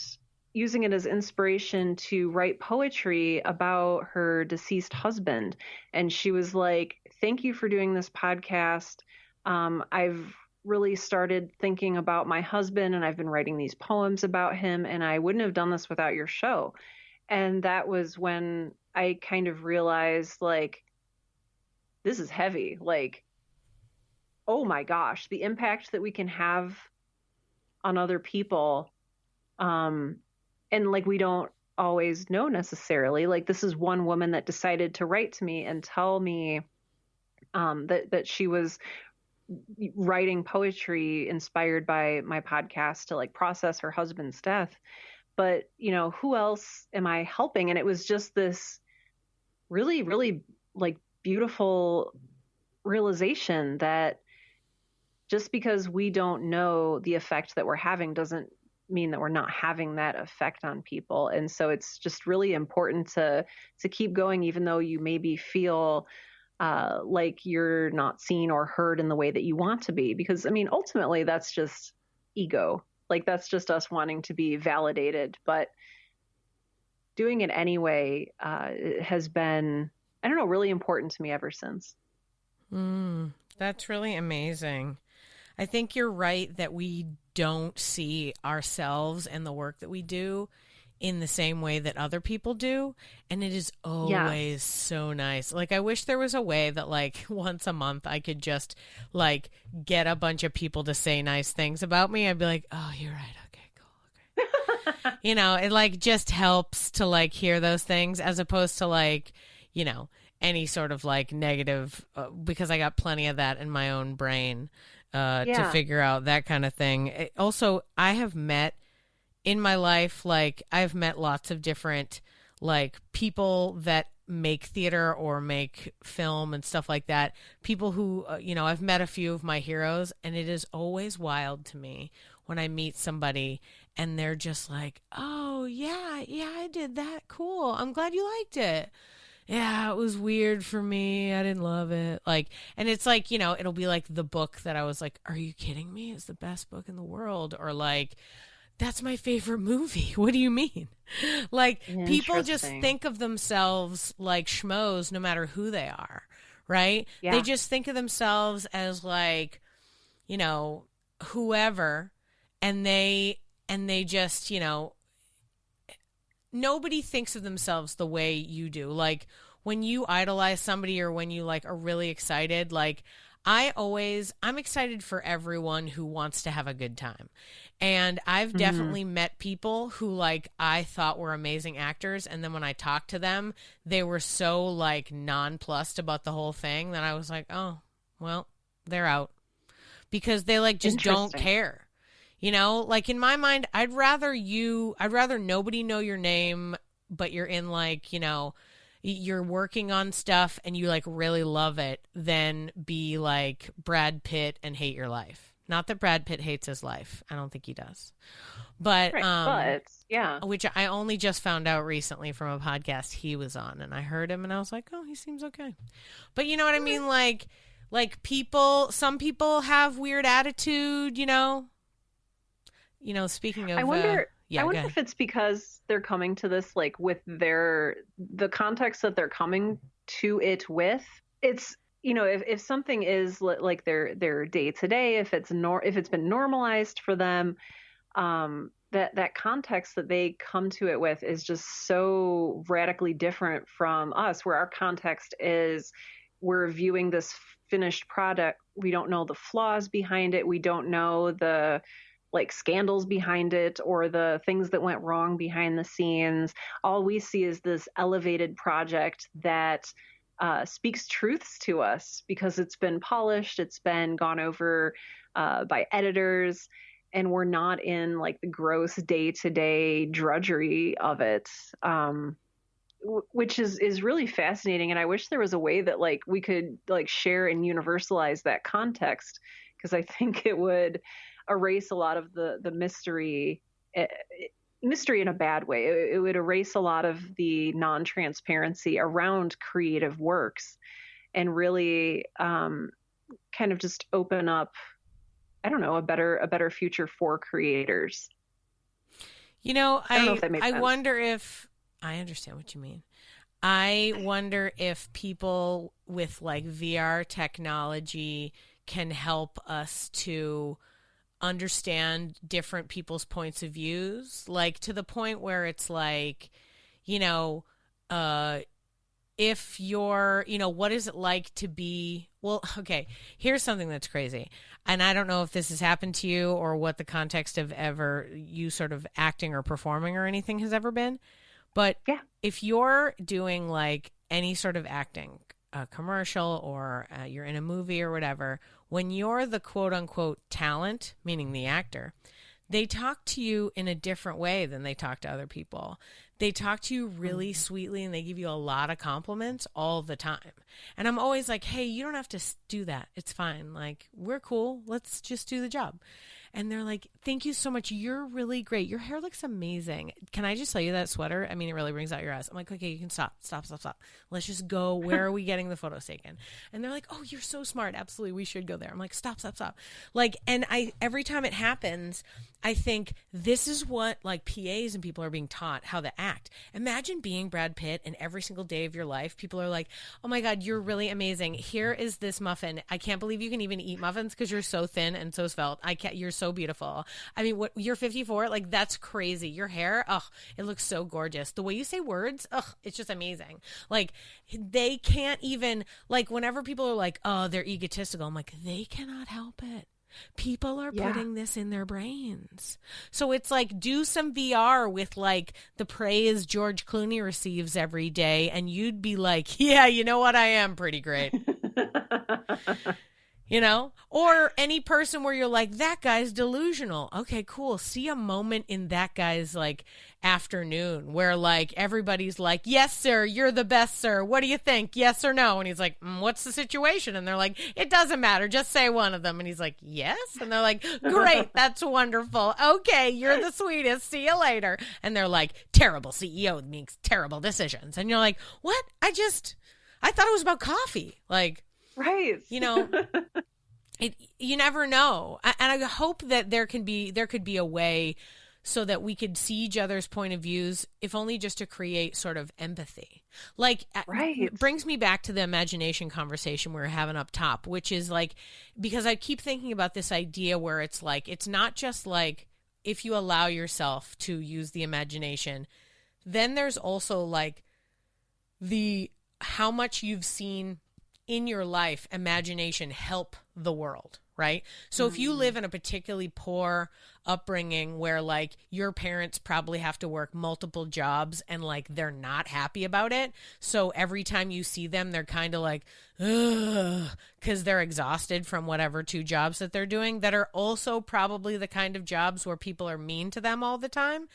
Speaker 2: using it as inspiration to write poetry about her deceased husband. And she was like, thank you for doing this podcast. I've really started thinking about my husband and I've been writing these poems about him and I wouldn't have done this without your show. And that was when I kind of realized like, this is heavy. Like, oh my gosh, the impact that we can have on other people. And like, we don't always know necessarily. Like, this is one woman that decided to write to me and tell me that she was writing poetry inspired by my podcast to like process her husband's death. But, you know, who else am I helping? And it was just this really, really like beautiful realization that just because we don't know the effect that we're having doesn't mean that we're not having that effect on people. And so it's just really important to keep going, even though you maybe feel like you're not seen or heard in the way that you want to be. Because I mean, ultimately, that's just ego. Like, that's just us wanting to be validated. But doing it anyway has been, I don't know, really important to me ever since.
Speaker 3: That's really amazing. I think you're right that we don't see ourselves and the work that we do in the same way that other people do. And it is always so nice. Like, I wish there was a way that, like, once a month I could just, like, get a bunch of people to say nice things about me. I'd be like, oh, you're right. Okay, cool. Okay. You know, it, like, just helps to, like, hear those things as opposed to, like, you know, any sort of, like, negative, because I got plenty of that in my own brain. To figure out that kind of thing. Also, I have met in my life, like, I've met lots of different, like, people that make theater or make film and stuff like that. People who, you know, I've met a few of my heroes, and it is always wild to me when I meet somebody and they're just like, oh, yeah, I did that. Cool. I'm glad you liked it. Yeah, it was weird for me. I didn't love it. Like, and it's like, you know, it'll be like the book that I was like, are you kidding me? It's the best book in the world. Or like, that's my favorite movie. What do you mean? Like, people just think of themselves like schmoes no matter who they are, right? Yeah. They just think of themselves as like, you know, whoever, and they just, you know, nobody thinks of themselves the way you do. Like, when you idolize somebody or when you, like, are really excited, like, I'm excited for everyone who wants to have a good time. And I've definitely met people who, like, I thought were amazing actors. And then when I talked to them, they were so, like, nonplussed about the whole thing that I was like, oh, well, they're out. Because they, like, just don't care. You know, like, in my mind, I'd rather nobody know your name, but you're in, like, you know, you're working on stuff and you, like, really love it, than be like Brad Pitt and hate your life. Not that Brad Pitt hates his life. I don't think he does. But,
Speaker 2: yeah.
Speaker 3: Which I only just found out recently from a podcast he was on, and I heard him and I was like, oh, he seems okay. But you know what I mean? Like some people have weird attitude, you know? You know, speaking of,
Speaker 2: I wonder if it's because they're coming to this, like, with the context that they're coming to it with. It's, you know, if something is like their day to day, if it's been normalized for them, that context that they come to it with is just so radically different from us, where our context is, we're viewing this finished product. We don't know the flaws behind it. We don't know the, like, scandals behind it or the things that went wrong behind the scenes. All we see is this elevated project that speaks truths to us because it's been polished, it's been gone over by editors, and we're not in, like, the gross day-to-day drudgery of it, which is really fascinating. And I wish there was a way that, like, we could, like, share and universalize that context, because I think it would erase a lot of the mystery in a bad way. It would erase a lot of the non-transparency around creative works, and really kind of just open up, I don't know, a better future for creators.
Speaker 3: You know,
Speaker 2: I don't know if that makes sense.
Speaker 3: Wonder if I understand what you mean. I wonder if people with, like, VR technology can help us to understand different people's points of views, like, to the point where it's like, you know, if you're, you know, what is it like to be, well, okay, here's something that's crazy. And I don't know if this has happened to you or what the context of ever you sort of acting or performing or anything has ever been. But yeah, if you're doing, like, any sort of acting, a commercial or you're in a movie or whatever, when you're the quote unquote talent, meaning the actor, they talk to you in a different way than they talk to other people. They talk to you really sweetly, and they give you a lot of compliments all the time. And I'm always like, hey, you don't have to do that. It's fine. Like, we're cool. Let's just do the job. And they're like, thank you so much. You're really great. Your hair looks amazing. Can I just tell you that sweater? I mean, it really brings out your eyes. I'm like, okay, you can stop. Let's just go. Where are we getting the photos taken? And they're like, oh, you're so smart. Absolutely. We should go there. I'm like, stop. Like, and every time it happens, I think this is what like PAs and people are being taught how to act. Imagine being Brad Pitt, and every single day of your life, people are like, oh my God, you're really amazing. Here is this muffin. I can't believe you can even eat muffins because you're so thin and so svelte. You're so beautiful. I mean, you're 54. Like, that's crazy. Your hair, it looks so gorgeous. The way you say words, it's just amazing. Like, they can't even, like, whenever people are like, oh, they're egotistical, I'm like, they cannot help it. People are putting this in their brains. So it's like, do some VR with like the praise George Clooney receives every day, and you'd be like, yeah, you know what? I am pretty great. You know, or any person where you're like, that guy's delusional. Okay, cool. See a moment in that guy's like afternoon where like everybody's like, yes, sir, you're the best, sir. What do you think? Yes or no? And he's like, what's the situation? And they're like, it doesn't matter. Just say one of them. And he's like, yes. And they're like, great. That's wonderful. Okay, you're the sweetest. See you later. And they're like, terrible CEO makes terrible decisions. And you're like, what? I thought it was about coffee. Like,
Speaker 2: right.
Speaker 3: You know, you never know. And I hope that there could be a way so that we could see each other's point of views, if only just to create sort of empathy. Like, it brings me back to the imagination conversation we were having up top, which is like, because I keep thinking about this idea where it's like, it's not just like, if you allow yourself to use the imagination, then there's also like how much you've seen in your life imagination help the world, right? So if you live in a particularly poor upbringing where like your parents probably have to work multiple jobs and like they're not happy about it, so every time you see them they're kind of like, ugh, because they're exhausted from whatever 2 jobs that they're doing that are also probably the kind of jobs where people are mean to them all the time.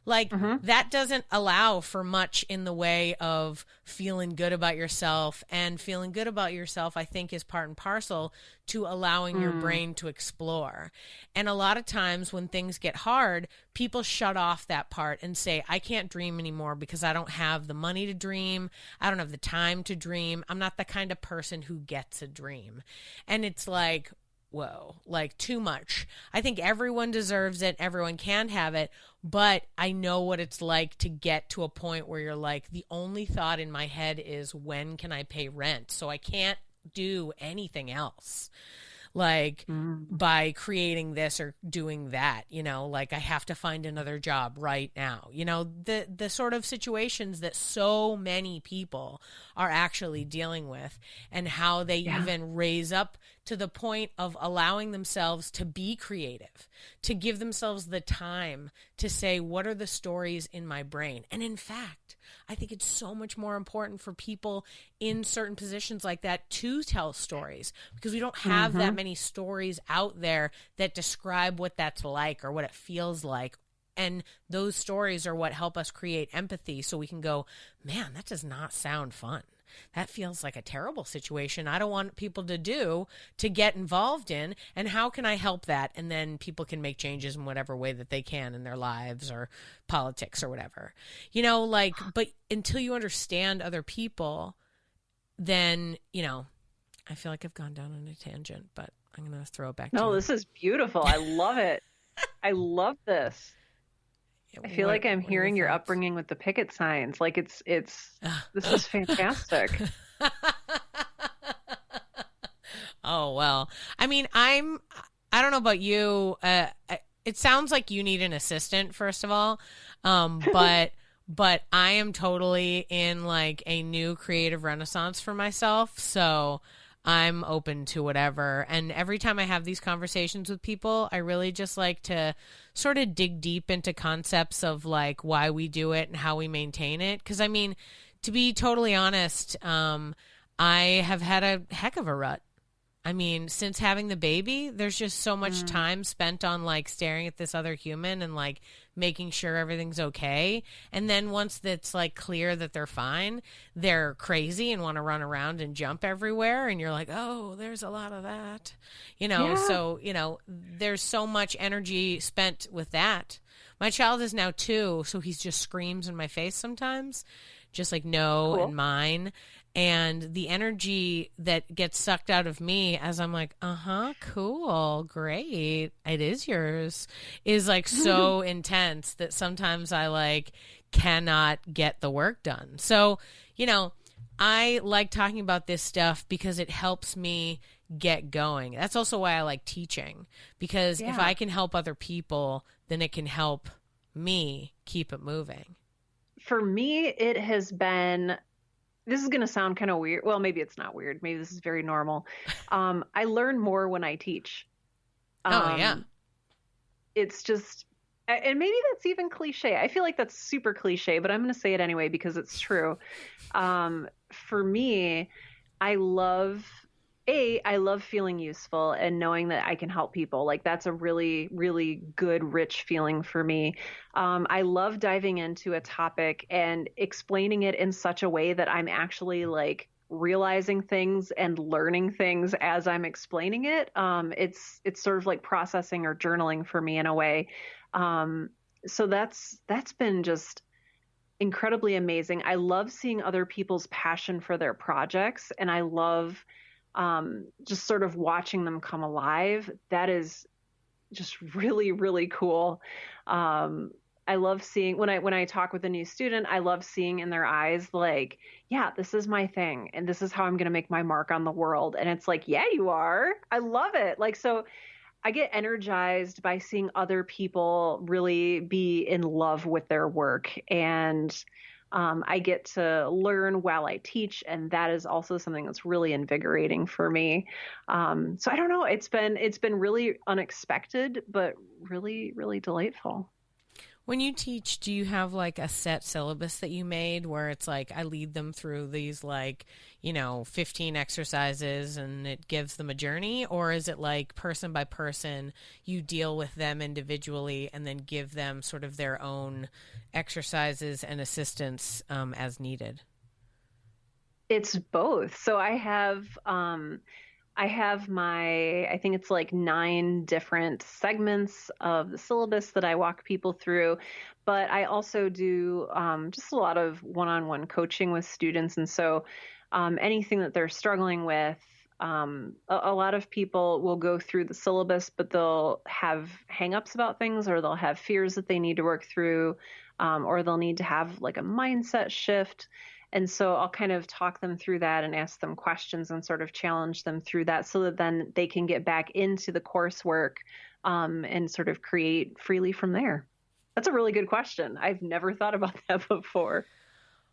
Speaker 3: Like, that doesn't allow for much in the way of feeling good about yourself. And feeling good about yourself, I think, is part and parcel to allowing your brain to explore. And a lot of times when things get hard, people shut off that part and say, I can't dream anymore because I don't have the money to dream. I don't have the time to dream. I'm not the kind of person who gets a dream. And it's like, whoa, like too much. I think everyone deserves it. Everyone can have it. But I know what it's like to get to a point where you're like, the only thought in my head is, when can I pay rent? So I can't do anything else. Like by creating this or doing that, you know, like I have to find another job right now. You know, the sort of situations that so many people are actually dealing with, and how they even raise up to the point of allowing themselves to be creative, to give themselves the time to say, what are the stories in my brain? And in fact, I think it's so much more important for people in certain positions like that to tell stories, because we don't have that many stories out there that describe what that's like or what it feels like. And those stories are what help us create empathy, so we can go, man, that does not sound fun. That feels like a terrible situation I don't want people to get involved in. And how can I help that? And then people can make changes in whatever way that they can in their lives or politics or whatever, you know, like, but until you understand other people, then, you know, I feel like I've gone down on a tangent, but I'm going to throw it back to you.
Speaker 2: No, this is beautiful. I love it. I love this. I feel like I'm hearing your upbringing with the picket signs. Like it's this is fantastic.
Speaker 3: Oh, well, I mean, I don't know about you. It sounds like you need an assistant, first of all. But I am totally in like a new creative renaissance for myself. So I'm open to whatever. And every time I have these conversations with people, I really just like to sort of dig deep into concepts of like why we do it and how we maintain it. Because I mean, to be totally honest, I have had a heck of a rut. I mean, since having the baby, there's just so much time spent on like staring at this other human and like making sure everything's okay. And then once it's like clear that they're fine, they're crazy and want to run around and jump everywhere. And you're like, oh, there's a lot of that, So, there's so much energy spent with that. My child is now 2, so he just screams in my face sometimes, just like no
Speaker 2: Cool.
Speaker 3: and mine. And the energy that gets sucked out of me as I'm like, cool, great, it is yours, is like so intense that sometimes I like cannot get the work done. So, I like talking about this stuff because it helps me get going. That's also why I like teaching, because if I can help other people, then it can help me keep it moving.
Speaker 2: For me, it has been, this is going to sound kind of weird. Well, maybe it's not weird. Maybe this is very normal. I learn more when I teach. It's just, and maybe that's even cliche. I feel like that's super cliche, but I'm going to say it anyway because it's true. For me, I love feeling useful and knowing that I can help people. Like that's a really, really good, rich feeling for me. I love diving into a topic and explaining it in such a way that I'm actually like realizing things and learning things as I'm explaining it. It's sort of like processing or journaling for me in a way. So that's been just incredibly amazing. I love seeing other people's passion for their projects, and I love just sort of watching them come alive. That is just really, really cool. I love seeing when I talk with a new student, I love seeing in their eyes, like, yeah, this is my thing. And this is how I'm going to make my mark on the world. And it's like, yeah, you are. I love it. Like, so I get energized by seeing other people really be in love with their work. And I get to learn while I teach, and that is also something that's really invigorating for me. So I don't know. It's been really unexpected, but really, really delightful.
Speaker 3: When you teach, do you have like a set syllabus that you made where it's like I lead them through these 15 exercises and it gives them a journey? Or is it like person by person, you deal with them individually and then give them sort of their own exercises and assistance as needed?
Speaker 2: It's both. So I have I think it's like 9 different segments of the syllabus that I walk people through, but I also do just a lot of one-on-one coaching with students. And so anything that they're struggling with, a lot of people will go through the syllabus, but they'll have hangups about things, or they'll have fears that they need to work through, or they'll need to have like a mindset shift. And so I'll kind of talk them through that and ask them questions and sort of challenge them through that so that then they can get back into the coursework and sort of create freely from there. That's a really good question. I've never thought about that before.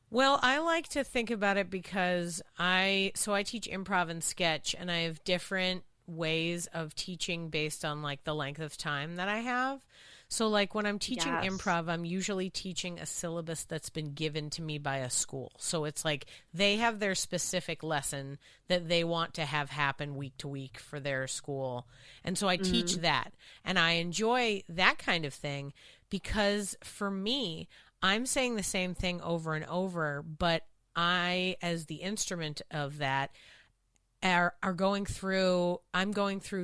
Speaker 3: Well, I like to think about it because I teach improv and sketch, and I have different ways of teaching based on like the length of time that I have. So like when I'm teaching improv, I'm usually teaching a syllabus that's been given to me by a school. So it's like they have their specific lesson that they want to have happen week to week for their school. And so I teach that. And I enjoy that kind of thing because for me, I'm saying the same thing over and over, but I, as the instrument of that, I'm going through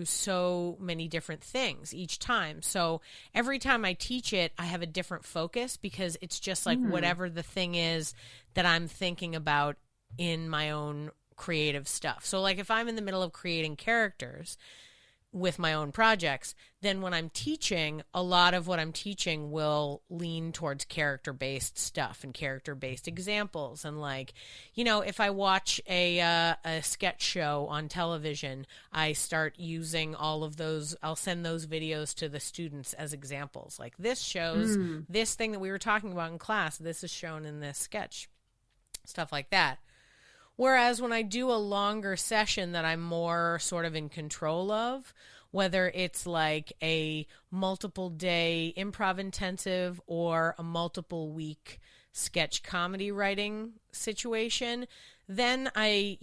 Speaker 3: so many different things each time. So every time I teach it, I have a different focus because it's just like whatever the thing is that I'm thinking about in my own creative stuff. So like if I'm in the middle of creating characters with my own projects, then when I'm teaching, a lot of what I'm teaching will lean towards character-based stuff and character-based examples. And like, if I watch a sketch show on television, I start using all of those. I'll send those videos to the students as examples. Like this shows this thing that we were talking about in class. This is shown in this sketch, stuff like that. Whereas when I do a longer session that I'm more sort of in control of, whether it's like a multiple day improv intensive or a multiple week sketch comedy writing situation, then I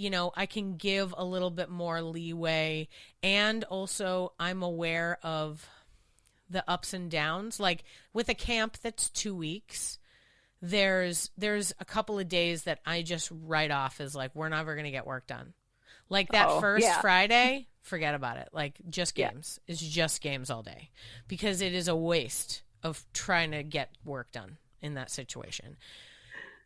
Speaker 3: can give a little bit more leeway. And also I'm aware of the ups and downs. Like with a camp that's 2 weeks, there's a couple of days that I just write off as like, we're never going to get work done. Like that Friday, forget about it. Like just games. It's just games all day, because it is a waste of trying to get work done in that situation.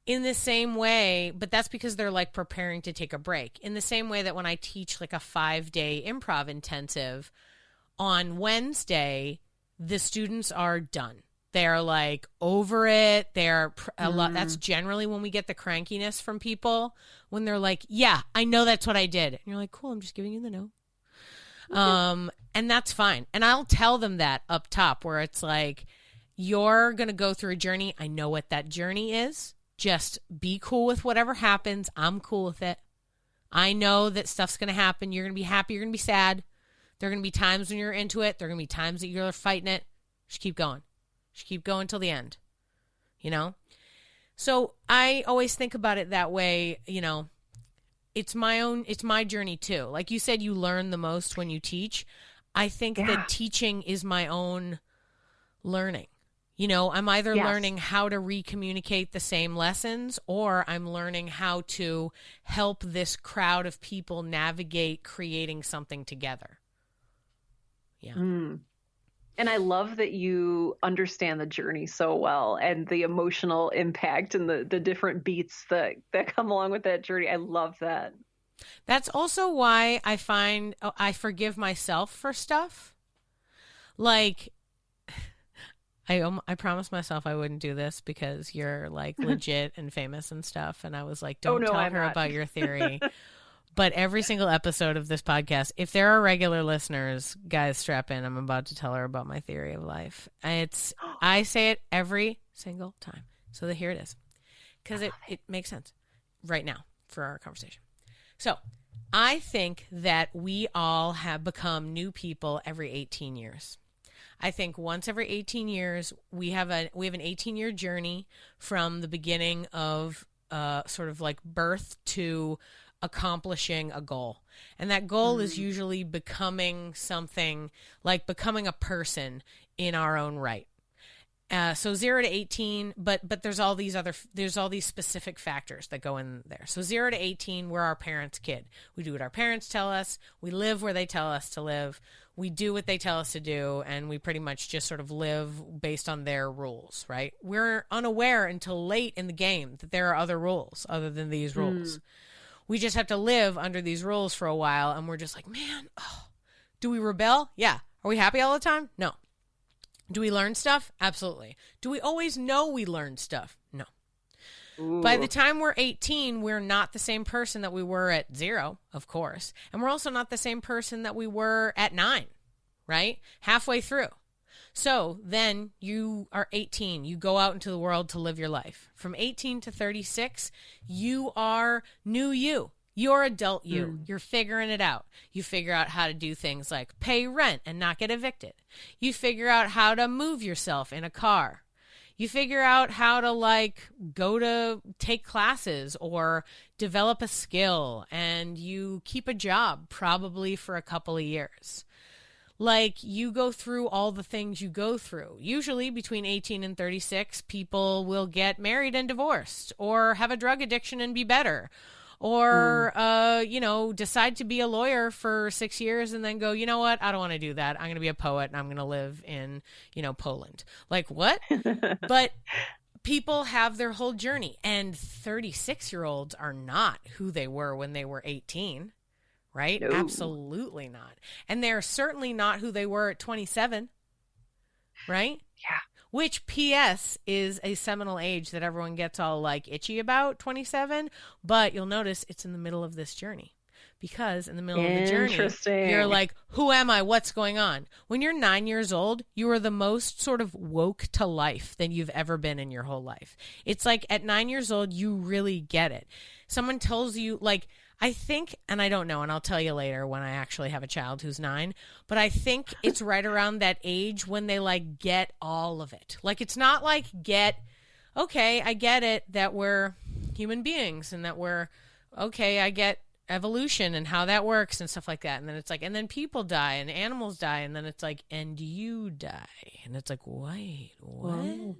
Speaker 3: In the same way, but that's because they're like preparing to take a break. In the same way that when I teach like a 5-day improv intensive, on Wednesday, the students are done. They're like over it. They're a lot. That's generally when we get the crankiness from people, when they're like, yeah, I know that's what I did. And you're like, cool, I'm just giving you the no. And that's fine. And I'll tell them that up top, where it's like, you're going to go through a journey. I know what that journey is. Just be cool with whatever happens. I'm cool with it. I know that stuff's going to happen. You're going to be happy. You're going to be sad. There are going to be times when you're into it. There are going to be times that you're fighting it. Just keep going. Just keep going till the end, you know? So I always think about it that way, you know, it's my journey too. Like you said, you learn the most when you teach. I think that teaching is my own learning. You know, I'm either learning how to recommunicate the same lessons, or I'm learning how to help this crowd of people navigate creating something together. Yeah.
Speaker 2: And I love that you understand the journey so well, and the emotional impact and the different beats that come along with that journey. I love that.
Speaker 3: That's also why I find I forgive myself for stuff. Like, I promised myself I wouldn't do this because you're like legit and famous and stuff. And I was like, don't tell her about your theory. But every single episode of this podcast, if there are regular listeners, guys, strap in. I'm about to tell her about my theory of life. I say it every single time. So here it is. Because it makes sense right now for our conversation. So I think that we all have become new people every 18 years. I think once every 18 years, we have an 18-year journey from the beginning of sort of like birth to accomplishing a goal. And that goal is usually becoming something, like becoming a person in our own right. So 0 to 18, but there's all these specific factors that go in there. So 0 to 18, we're our parents' kid. We do what our parents tell us. We live where they tell us to live. We do what they tell us to do, and we pretty much just sort of live based on their rules, right? We're unaware until late in the game that there are other rules other than these rules. We just have to live under these rules for a while, and we're just like, man, do we rebel? Yeah. Are we happy all the time? No. Do we learn stuff? Absolutely. Do we always know we learned stuff? No. Ooh. By the time we're 18, we're not the same person that we were at 0, of course. And we're also not the same person that we were at 9, right? Halfway through. So then you are 18. You go out into the world to live your life. From 18 to 36, you are new you. You're adult you. You're figuring it out. You figure out how to do things like pay rent and not get evicted. You figure out how to move yourself in a car. You figure out how to like go to take classes or develop a skill, and you keep a job probably for a couple of years. Like, you go through all the things you go through. Usually between 18 and 36, people will get married and divorced, or have a drug addiction and be better, or, decide to be a lawyer for 6 years and then go, you know what? I don't want to do that. I'm going to be a poet and I'm going to live in, Poland. Like, what? But people have their whole journey, and 36-year-olds are not who they were when they were 18. Right? No. Absolutely not. And they're certainly not who they were at 27. Right?
Speaker 2: Yeah.
Speaker 3: Which, P.S., is a seminal age that everyone gets all like itchy about, 27. But you'll notice it's in the middle of this journey. Because in the middle of the journey, you're like, who am I? What's going on? When you're 9 years old, you are the most sort of woke to life than you've ever been in your whole life. It's like at 9 years old, you really get it. Someone tells you, like, I think, and I don't know, and I'll tell you later when I actually have a child who's 9, but I think it's right around that age when they like get all of it. Like, it's not like okay, I get it that we're human beings and that we're okay, I get evolution and how that works and stuff like that. And then it's like, and then people die and animals die. And then it's like, and you die. And it's like, wait, what?
Speaker 2: Whoa.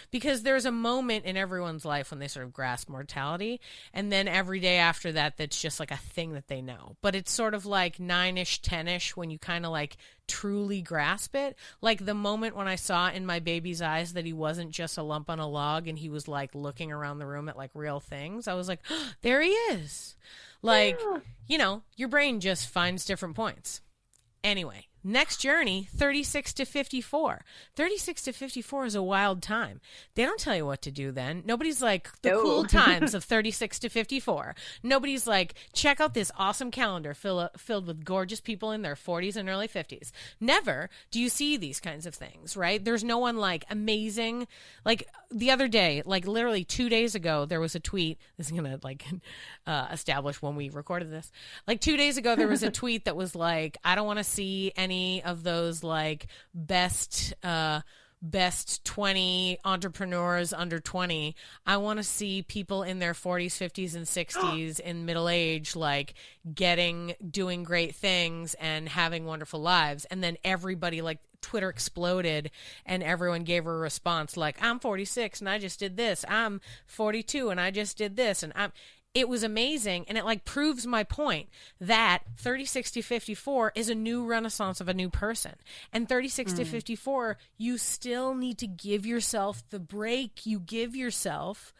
Speaker 3: Because there's a moment in everyone's life when they sort of grasp mortality. And then every day after that, that's just like a thing that they know. But it's sort of like 9-ish, 10-ish when you kind of like truly grasp it. Like the moment when I saw in my baby's eyes that he wasn't just a lump on a log and he was like looking around the room at like real things. I was like, oh, there he is. Like, you know, your brain just finds different points. Anyway, next journey, 36 to 54. 36 to 54 is a wild time. They don't tell you what to do then. Nobody's like, the cool times of 36 to 54. Nobody's like, check out this awesome calendar filled with gorgeous people in their 40s and early 50s. Never do you see these kinds of things, right? There's no one like amazing. Like the other day, like literally 2 days ago, there was a tweet. This is going to like establish when we recorded this. Like 2 days ago, there was a tweet that was like, I don't want to see any of those like best 20 entrepreneurs under 20. I want to see people in their 40s, 50s, and 60s in middle age, like doing great things and having wonderful lives. And then everybody, like Twitter exploded and everyone gave her a response like, I'm 46 and I just did this. I'm 42 and I just did this. And it was amazing, and it like proves my point that 36 to 54 is a new renaissance of a new person. And 36 to 54, you still need to give yourself the break you give yourself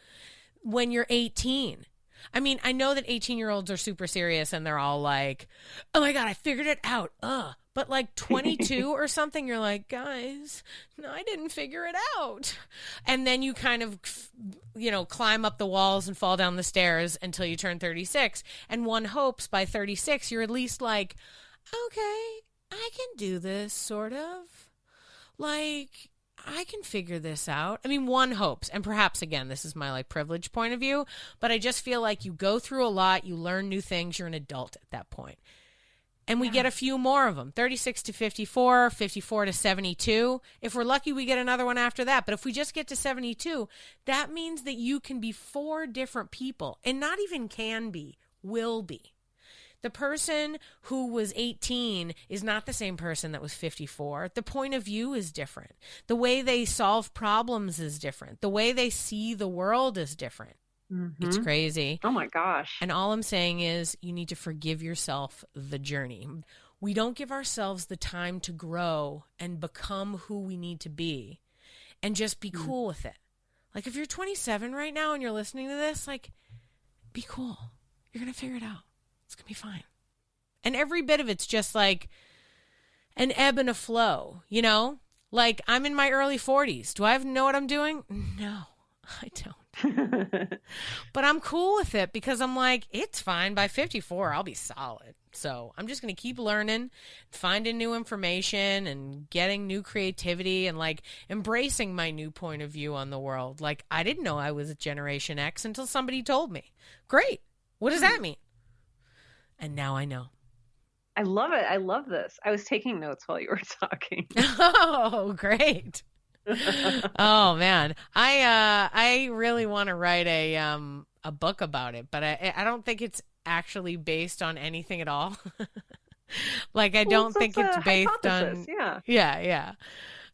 Speaker 3: when you're 18. I mean, I know that 18-year-olds are super serious and they're all like, oh my God, I figured it out. But like 22 or something, you're like, guys, no, I didn't figure it out. And then you kind of, you know, climb up the walls and fall down the stairs until you turn 36. And one hopes by 36, you're at least like, okay, I can do this sort of. Like, I can figure this out. I mean, one hopes, and perhaps, again, this is my like privileged point of view, but I just feel like you go through a lot, you learn new things, you're an adult at that point. And we get a few more of them, 36 to 54, 54 to 72. If we're lucky, we get another one after that. But if we just get to 72, that means that you can be 4 different people, and not even can be, will be. The person who was 18 is not the same person that was 54. The point of view is different. The way they solve problems is different. The way they see the world is different. Mm-hmm. It's crazy.
Speaker 2: Oh my gosh.
Speaker 3: And all I'm saying is you need to forgive yourself the journey. We don't give ourselves the time to grow and become who we need to be and just be cool with it. Like if you're 27 right now and you're listening to this, like be cool. You're going to figure it out. It's going to be fine. And every bit of it's just like an ebb and a flow, you know? Like I'm in my early 40s. Do I know what I'm doing? No, I don't. But I'm cool with it because I'm like, it's fine. By 54, I'll be solid. So I'm just going to keep learning, finding new information and getting new creativity and like embracing my new point of view on the world. Like I didn't know I was a Generation X until somebody told me. Great. What does that mean? And now I know.
Speaker 2: I love it. I love this. I was taking notes while you were talking.
Speaker 3: Oh, great. Oh man, I really want to write a book about it, but I don't think it's actually based on anything at all. Like I don't think it's based on yeah.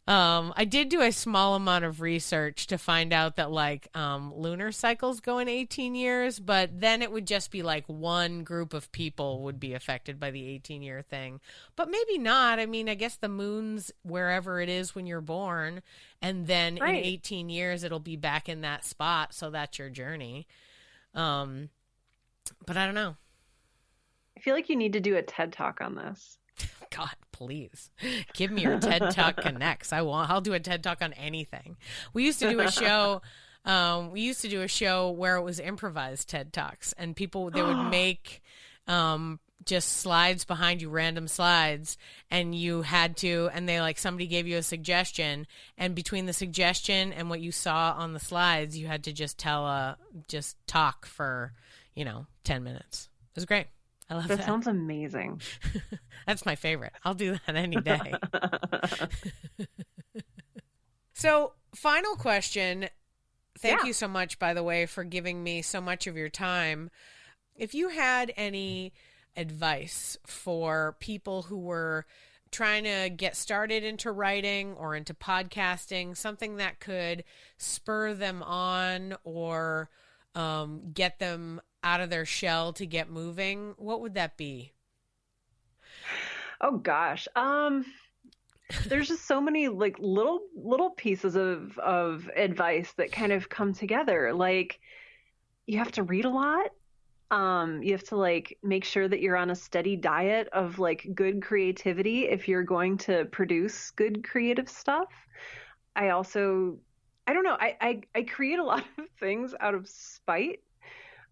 Speaker 3: I did do a small amount of research to find out that like lunar cycles go in 18 years, but then it would just be like one group of people would be affected by the 18-year thing. But maybe not. I mean, I guess the moon's wherever it is when you're born, and then in 18 years it'll be back in that spot, so that's your journey. But I don't know.
Speaker 2: I feel like you need to do a TED Talk on this.
Speaker 3: God, please give me your TED Talk connects. I'll do a TED Talk on anything. We used to do a show. Where it was improvised TED Talks, and they would make just slides behind you, random slides, and you had to, and they like somebody gave you a suggestion, and between the suggestion and what you saw on the slides, you had to just talk for 10 minutes. It was great. I love that.
Speaker 2: That sounds amazing.
Speaker 3: That's my favorite. I'll do that any day. So, final question. Thank you so much, by the way, for giving me so much of your time. if you had any advice for people who were trying to get started into writing or into podcasting, something that could spur them on or get them out of their shell to get moving, what would that be?
Speaker 2: Oh gosh. There's just so many like little pieces of advice that kind of come together. Like you have to read a lot. You have to like make sure that you're on a steady diet of like good creativity if you're going to produce good creative stuff. I don't know. I create a lot of things out of spite.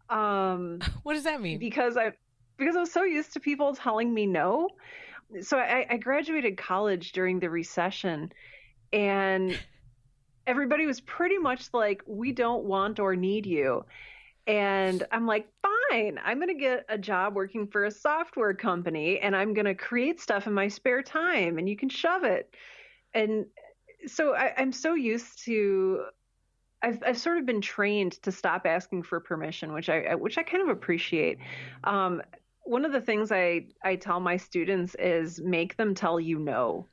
Speaker 3: What does that mean?
Speaker 2: Because I was so used to people telling me no. So I graduated college during the recession, and everybody was pretty much like, we don't want or need you. And I'm like, fine, I'm going to get a job working for a software company and I'm going to create stuff in my spare time and you can shove it. And so I'm so used to, I've sort of been trained to stop asking for permission, which I kind of appreciate. One of the things I tell my students is make them tell you no.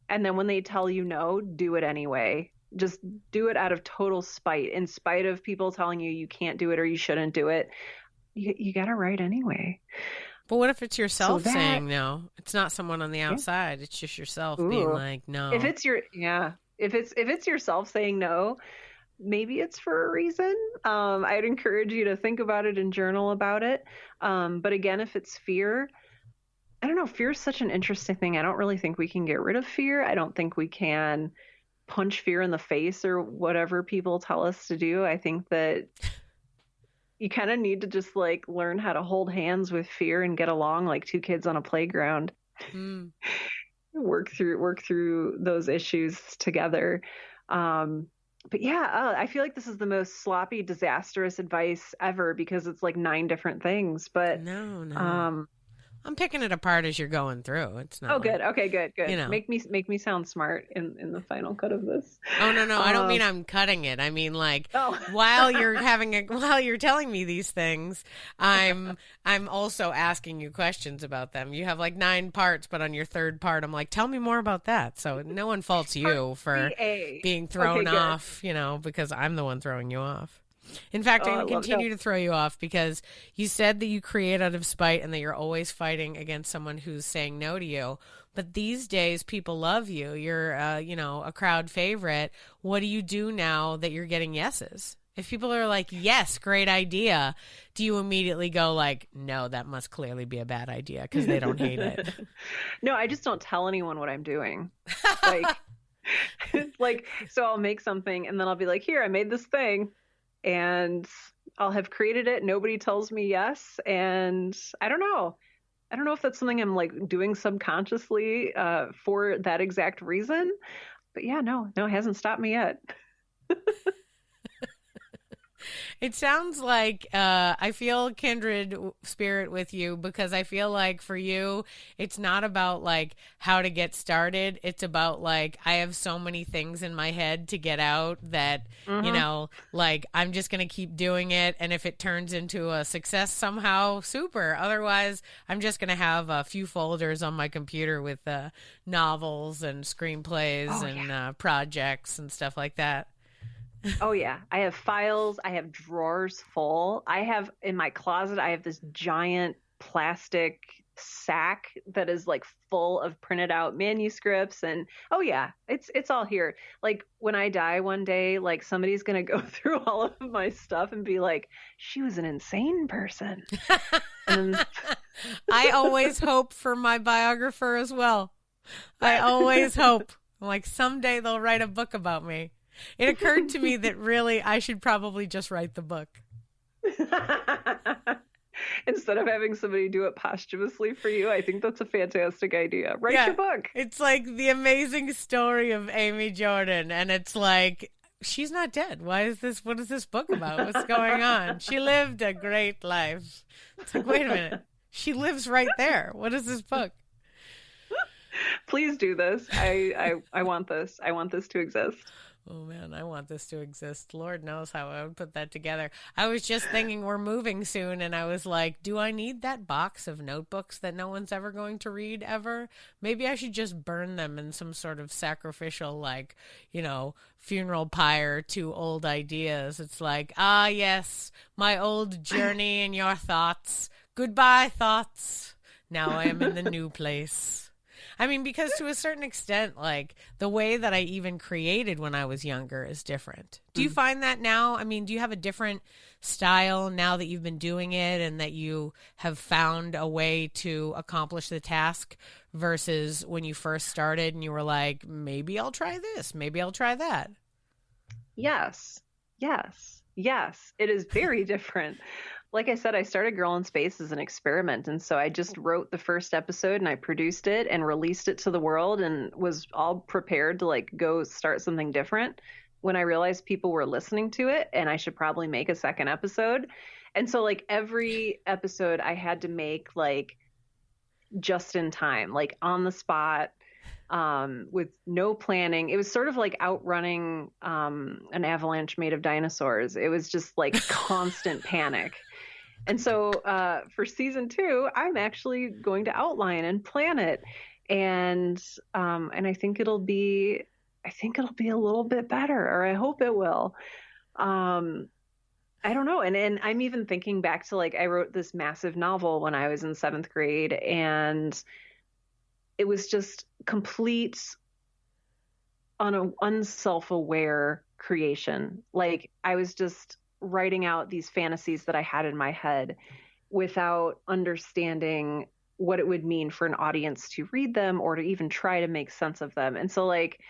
Speaker 2: And then when they tell you no, do it anyway. Just do it out of total spite, in spite of people telling you you can't do it or you shouldn't do it. You got to write anyway.
Speaker 3: But what if it's yourself saying no? It's not someone on the outside. Yeah. It's just yourself being like, no.
Speaker 2: If it's yourself saying no, maybe it's for a reason. I'd encourage you to think about it and journal about it. But again, if it's fear, I don't know. Fear is such an interesting thing. I don't really think we can get rid of fear. I don't think we can punch fear in the face or whatever people tell us to do. I think that you kind of need to just like learn how to hold hands with fear and get along like two kids on a playground. Work through those issues together. But yeah, I feel like this is the most sloppy, disastrous advice ever because it's like 9 different things. But
Speaker 3: no. I'm picking it apart as you're going through. It's not.
Speaker 2: Oh, good.
Speaker 3: Like,
Speaker 2: okay, good.
Speaker 3: You know.
Speaker 2: Make me sound smart in the final cut of this.
Speaker 3: Oh no, I don't mean I'm cutting it. I mean like while you're telling me these things, I'm also asking you questions about them. You have like 9 parts, but on your 3rd part, I'm like, tell me more about that. So no one faults you for being thrown off, because I'm the one throwing you off. In fact, I'm going to continue to throw you off because you said that you create out of spite and that you're always fighting against someone who's saying no to you. But these days, people love you. You're, a crowd favorite. What do you do now that you're getting yeses? If people are like, yes, great idea, do you immediately go like, no, that must clearly be a bad idea because they don't hate it?
Speaker 2: No, I just don't tell anyone what I'm doing. So I'll make something and then I'll be like, here, I made this thing. And I'll have created it. Nobody tells me yes. And I don't know if that's something I'm like doing subconsciously for that exact reason. But yeah, no, it hasn't stopped me yet.
Speaker 3: It sounds like I feel kindred spirit with you because I feel like for you, it's not about like how to get started. It's about like I have so many things in my head to get out that, like I'm just going to keep doing it. And if it turns into a success somehow, super. Otherwise, I'm just going to have a few folders on my computer with novels and screenplays and projects and stuff like that.
Speaker 2: Oh yeah. I have files. I have drawers full. I have in my closet, I have this giant plastic sack that is like full of printed out manuscripts. And oh yeah, it's all here. Like when I die one day, like somebody's going to go through all of my stuff and be like, she was an insane person.
Speaker 3: I always hope for my biographer as well. I always hope like someday they'll write a book about me. It occurred to me that really I should probably just write the book.
Speaker 2: Instead of having somebody do it posthumously for you, I think that's a fantastic idea. Write your book.
Speaker 3: It's like the amazing story of Amy Jordan. And it's like, she's not dead. What is this book about? What's going on? She lived a great life. It's like, wait a minute. She lives right there. What is this book?
Speaker 2: Please do this. I want this. I want this to exist.
Speaker 3: Oh man, I want this to exist. Lord knows how I would put that together. I was just thinking we're moving soon, and I was like, do I need that box of notebooks that no one's ever going to read ever? Maybe I should just burn them in some sort of sacrificial, like, funeral pyre to old ideas. It's like, ah, yes, my old journey and your thoughts. Goodbye, thoughts. Now I am in the new place. I mean, because to a certain extent, like, the way that I even created when I was younger is different. Do you find that now? I mean, do you have a different style now that you've been doing it and that you have found a way to accomplish the task versus when you first started and you were like, maybe I'll try this, maybe I'll try that?
Speaker 2: Yes. It is very different. Like I said, I started Girl in Space as an experiment. And so I just wrote the first episode and I produced it and released it to the world and was all prepared to like go start something different when I realized people were listening to it and I should probably make a second episode. And so like every episode I had to make like just in time, like on the spot, with no planning. It was sort of like outrunning an avalanche made of dinosaurs. It was just like constant panic. And so for season 2, I'm actually going to outline and plan it, and I think it'll be a little bit better, or I hope it will. I don't know, and I'm even thinking back to like I wrote this massive novel when I was in 7th grade, and it was just complete unself-aware creation. Like I was just writing out these fantasies that I had in my head without understanding what it would mean for an audience to read them or to even try to make sense of them. And so like,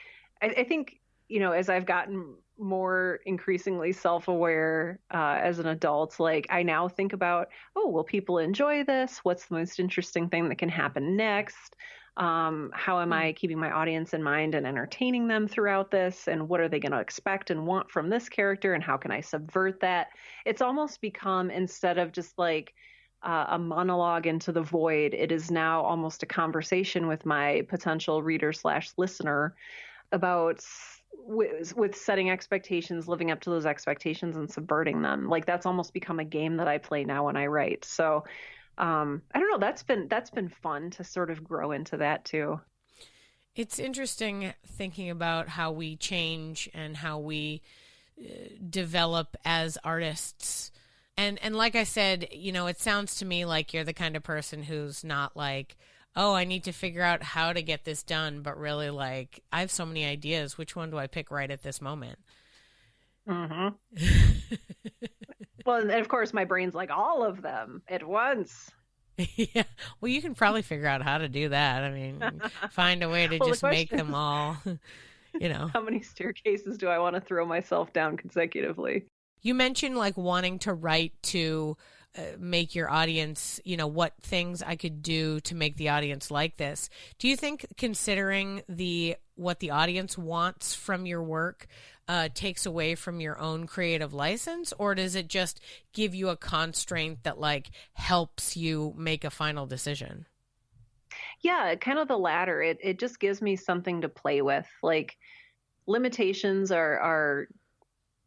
Speaker 2: I think, as I've gotten more increasingly self-aware as an adult, like I now think about, will people enjoy this? What's the most interesting thing that can happen next? How am I keeping my audience in mind and entertaining them throughout this? And what are they going to expect and want from this character? And how can I subvert that? It's almost become, instead of just like a monologue into the void, it is now almost a conversation with my potential reader/listener about with setting expectations, living up to those expectations and subverting them. Like that's almost become a game that I play now when I write. So I don't know. That's been fun to sort of grow into that too.
Speaker 3: It's interesting thinking about how we change and how we develop as artists. And like I said, it sounds to me like you're the kind of person who's not like, I need to figure out how to get this done, but really like, I have so many ideas. Which one do I pick right at this moment?
Speaker 2: Mm-hmm. Well, and of course, my brain's like all of them at once.
Speaker 3: Yeah. Well, you can probably figure out how to do that. I mean, find a way to just make them all,
Speaker 2: How many staircases do I want to throw myself down consecutively?
Speaker 3: You mentioned like wanting to write to make your audience, what things I could do to make the audience like this. Do you think considering what the audience wants from your work takes away from your own creative license, or does it just give you a constraint that like helps you make a final decision?
Speaker 2: Yeah, kind of the latter. It just gives me something to play with. Like limitations are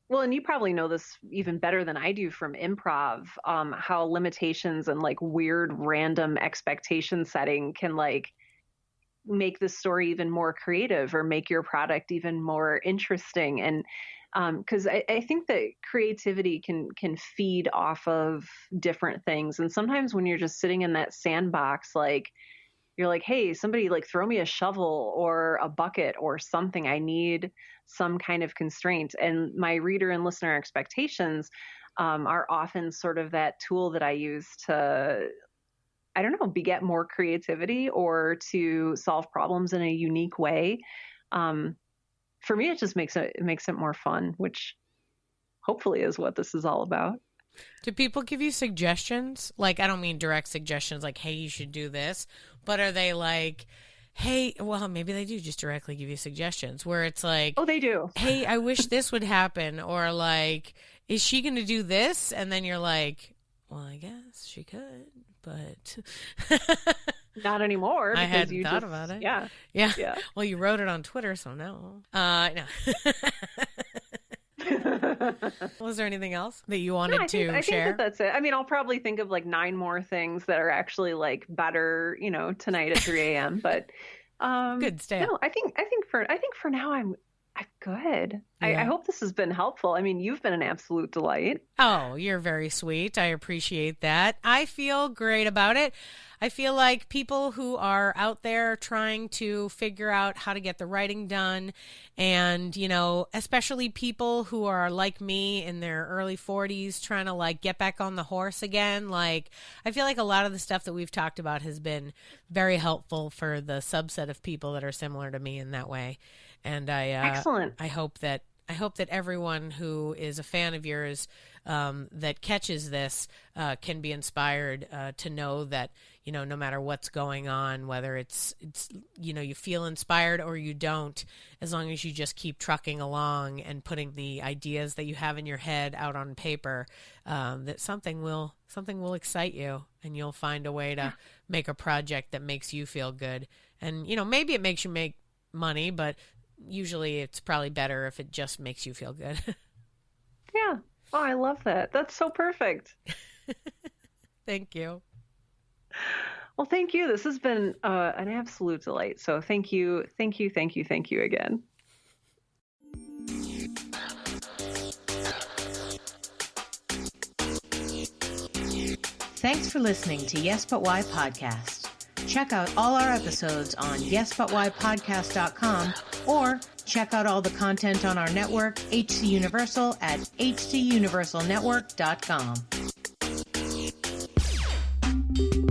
Speaker 2: well, and you probably know this even better than I do from improv, how limitations and like weird random expectation setting can like make the story even more creative or make your product even more interesting. And because I think that creativity can feed off of different things. And sometimes when you're just sitting in that sandbox, like you're like, hey, somebody like throw me a shovel or a bucket or something. I need some kind of constraint. And my reader and listener expectations are often sort of that tool that I use to, I don't know, beget more creativity or to solve problems in a unique way. For me, it just makes it more fun, which hopefully is what this is all about.
Speaker 3: Do people give you suggestions? Like, I don't mean direct suggestions like, hey, you should do this, but are they like, hey, well, maybe they do just directly give you suggestions where it's like,
Speaker 2: oh, they do.
Speaker 3: Hey, I wish this would happen. Or like, is she going to do this? And then you're like, well, I guess she could, but
Speaker 2: Not anymore.
Speaker 3: I
Speaker 2: Because
Speaker 3: hadn't
Speaker 2: you
Speaker 3: thought
Speaker 2: just,
Speaker 3: about it.
Speaker 2: Yeah.
Speaker 3: Yeah.
Speaker 2: Yeah.
Speaker 3: Well, you wrote it on Twitter, so no. No. Was there anything else that you wanted to
Speaker 2: I think
Speaker 3: share?
Speaker 2: that's it. I mean, I'll probably think of like 9 more things that are actually like better, tonight at 3 a.m. But
Speaker 3: Good, stay up.
Speaker 2: no, I think for now I'm good.
Speaker 3: Yeah.
Speaker 2: I hope this has been helpful. I mean, you've been an absolute delight.
Speaker 3: Oh, you're very sweet. I appreciate that. I feel great about it. I feel like people who are out there trying to figure out how to get the writing done, and, especially people who are like me in their early 40s trying to like get back on the horse again. Like, I feel like a lot of the stuff that we've talked about has been very helpful for the subset of people that are similar to me in that way. And
Speaker 2: Excellent.
Speaker 3: I hope that everyone who is a fan of yours that catches this can be inspired to know that, no matter what's going on, whether it's you feel inspired or you don't, as long as you just keep trucking along and putting the ideas that you have in your head out on paper, that something will excite you, and you'll find a way to make a project that makes you feel good. And, maybe it makes you make money, but usually it's probably better if it just makes you feel good.
Speaker 2: Yeah. Oh, I love that. That's so perfect.
Speaker 3: Thank you.
Speaker 2: Well, thank you. This has been an absolute delight. So thank you again.
Speaker 1: Thanks for listening to Yes But Why Podcast. Check out all our episodes on yesbutwhypodcast.com, or check out all the content on our network, HC Universal, at hcuniversalnetwork.com.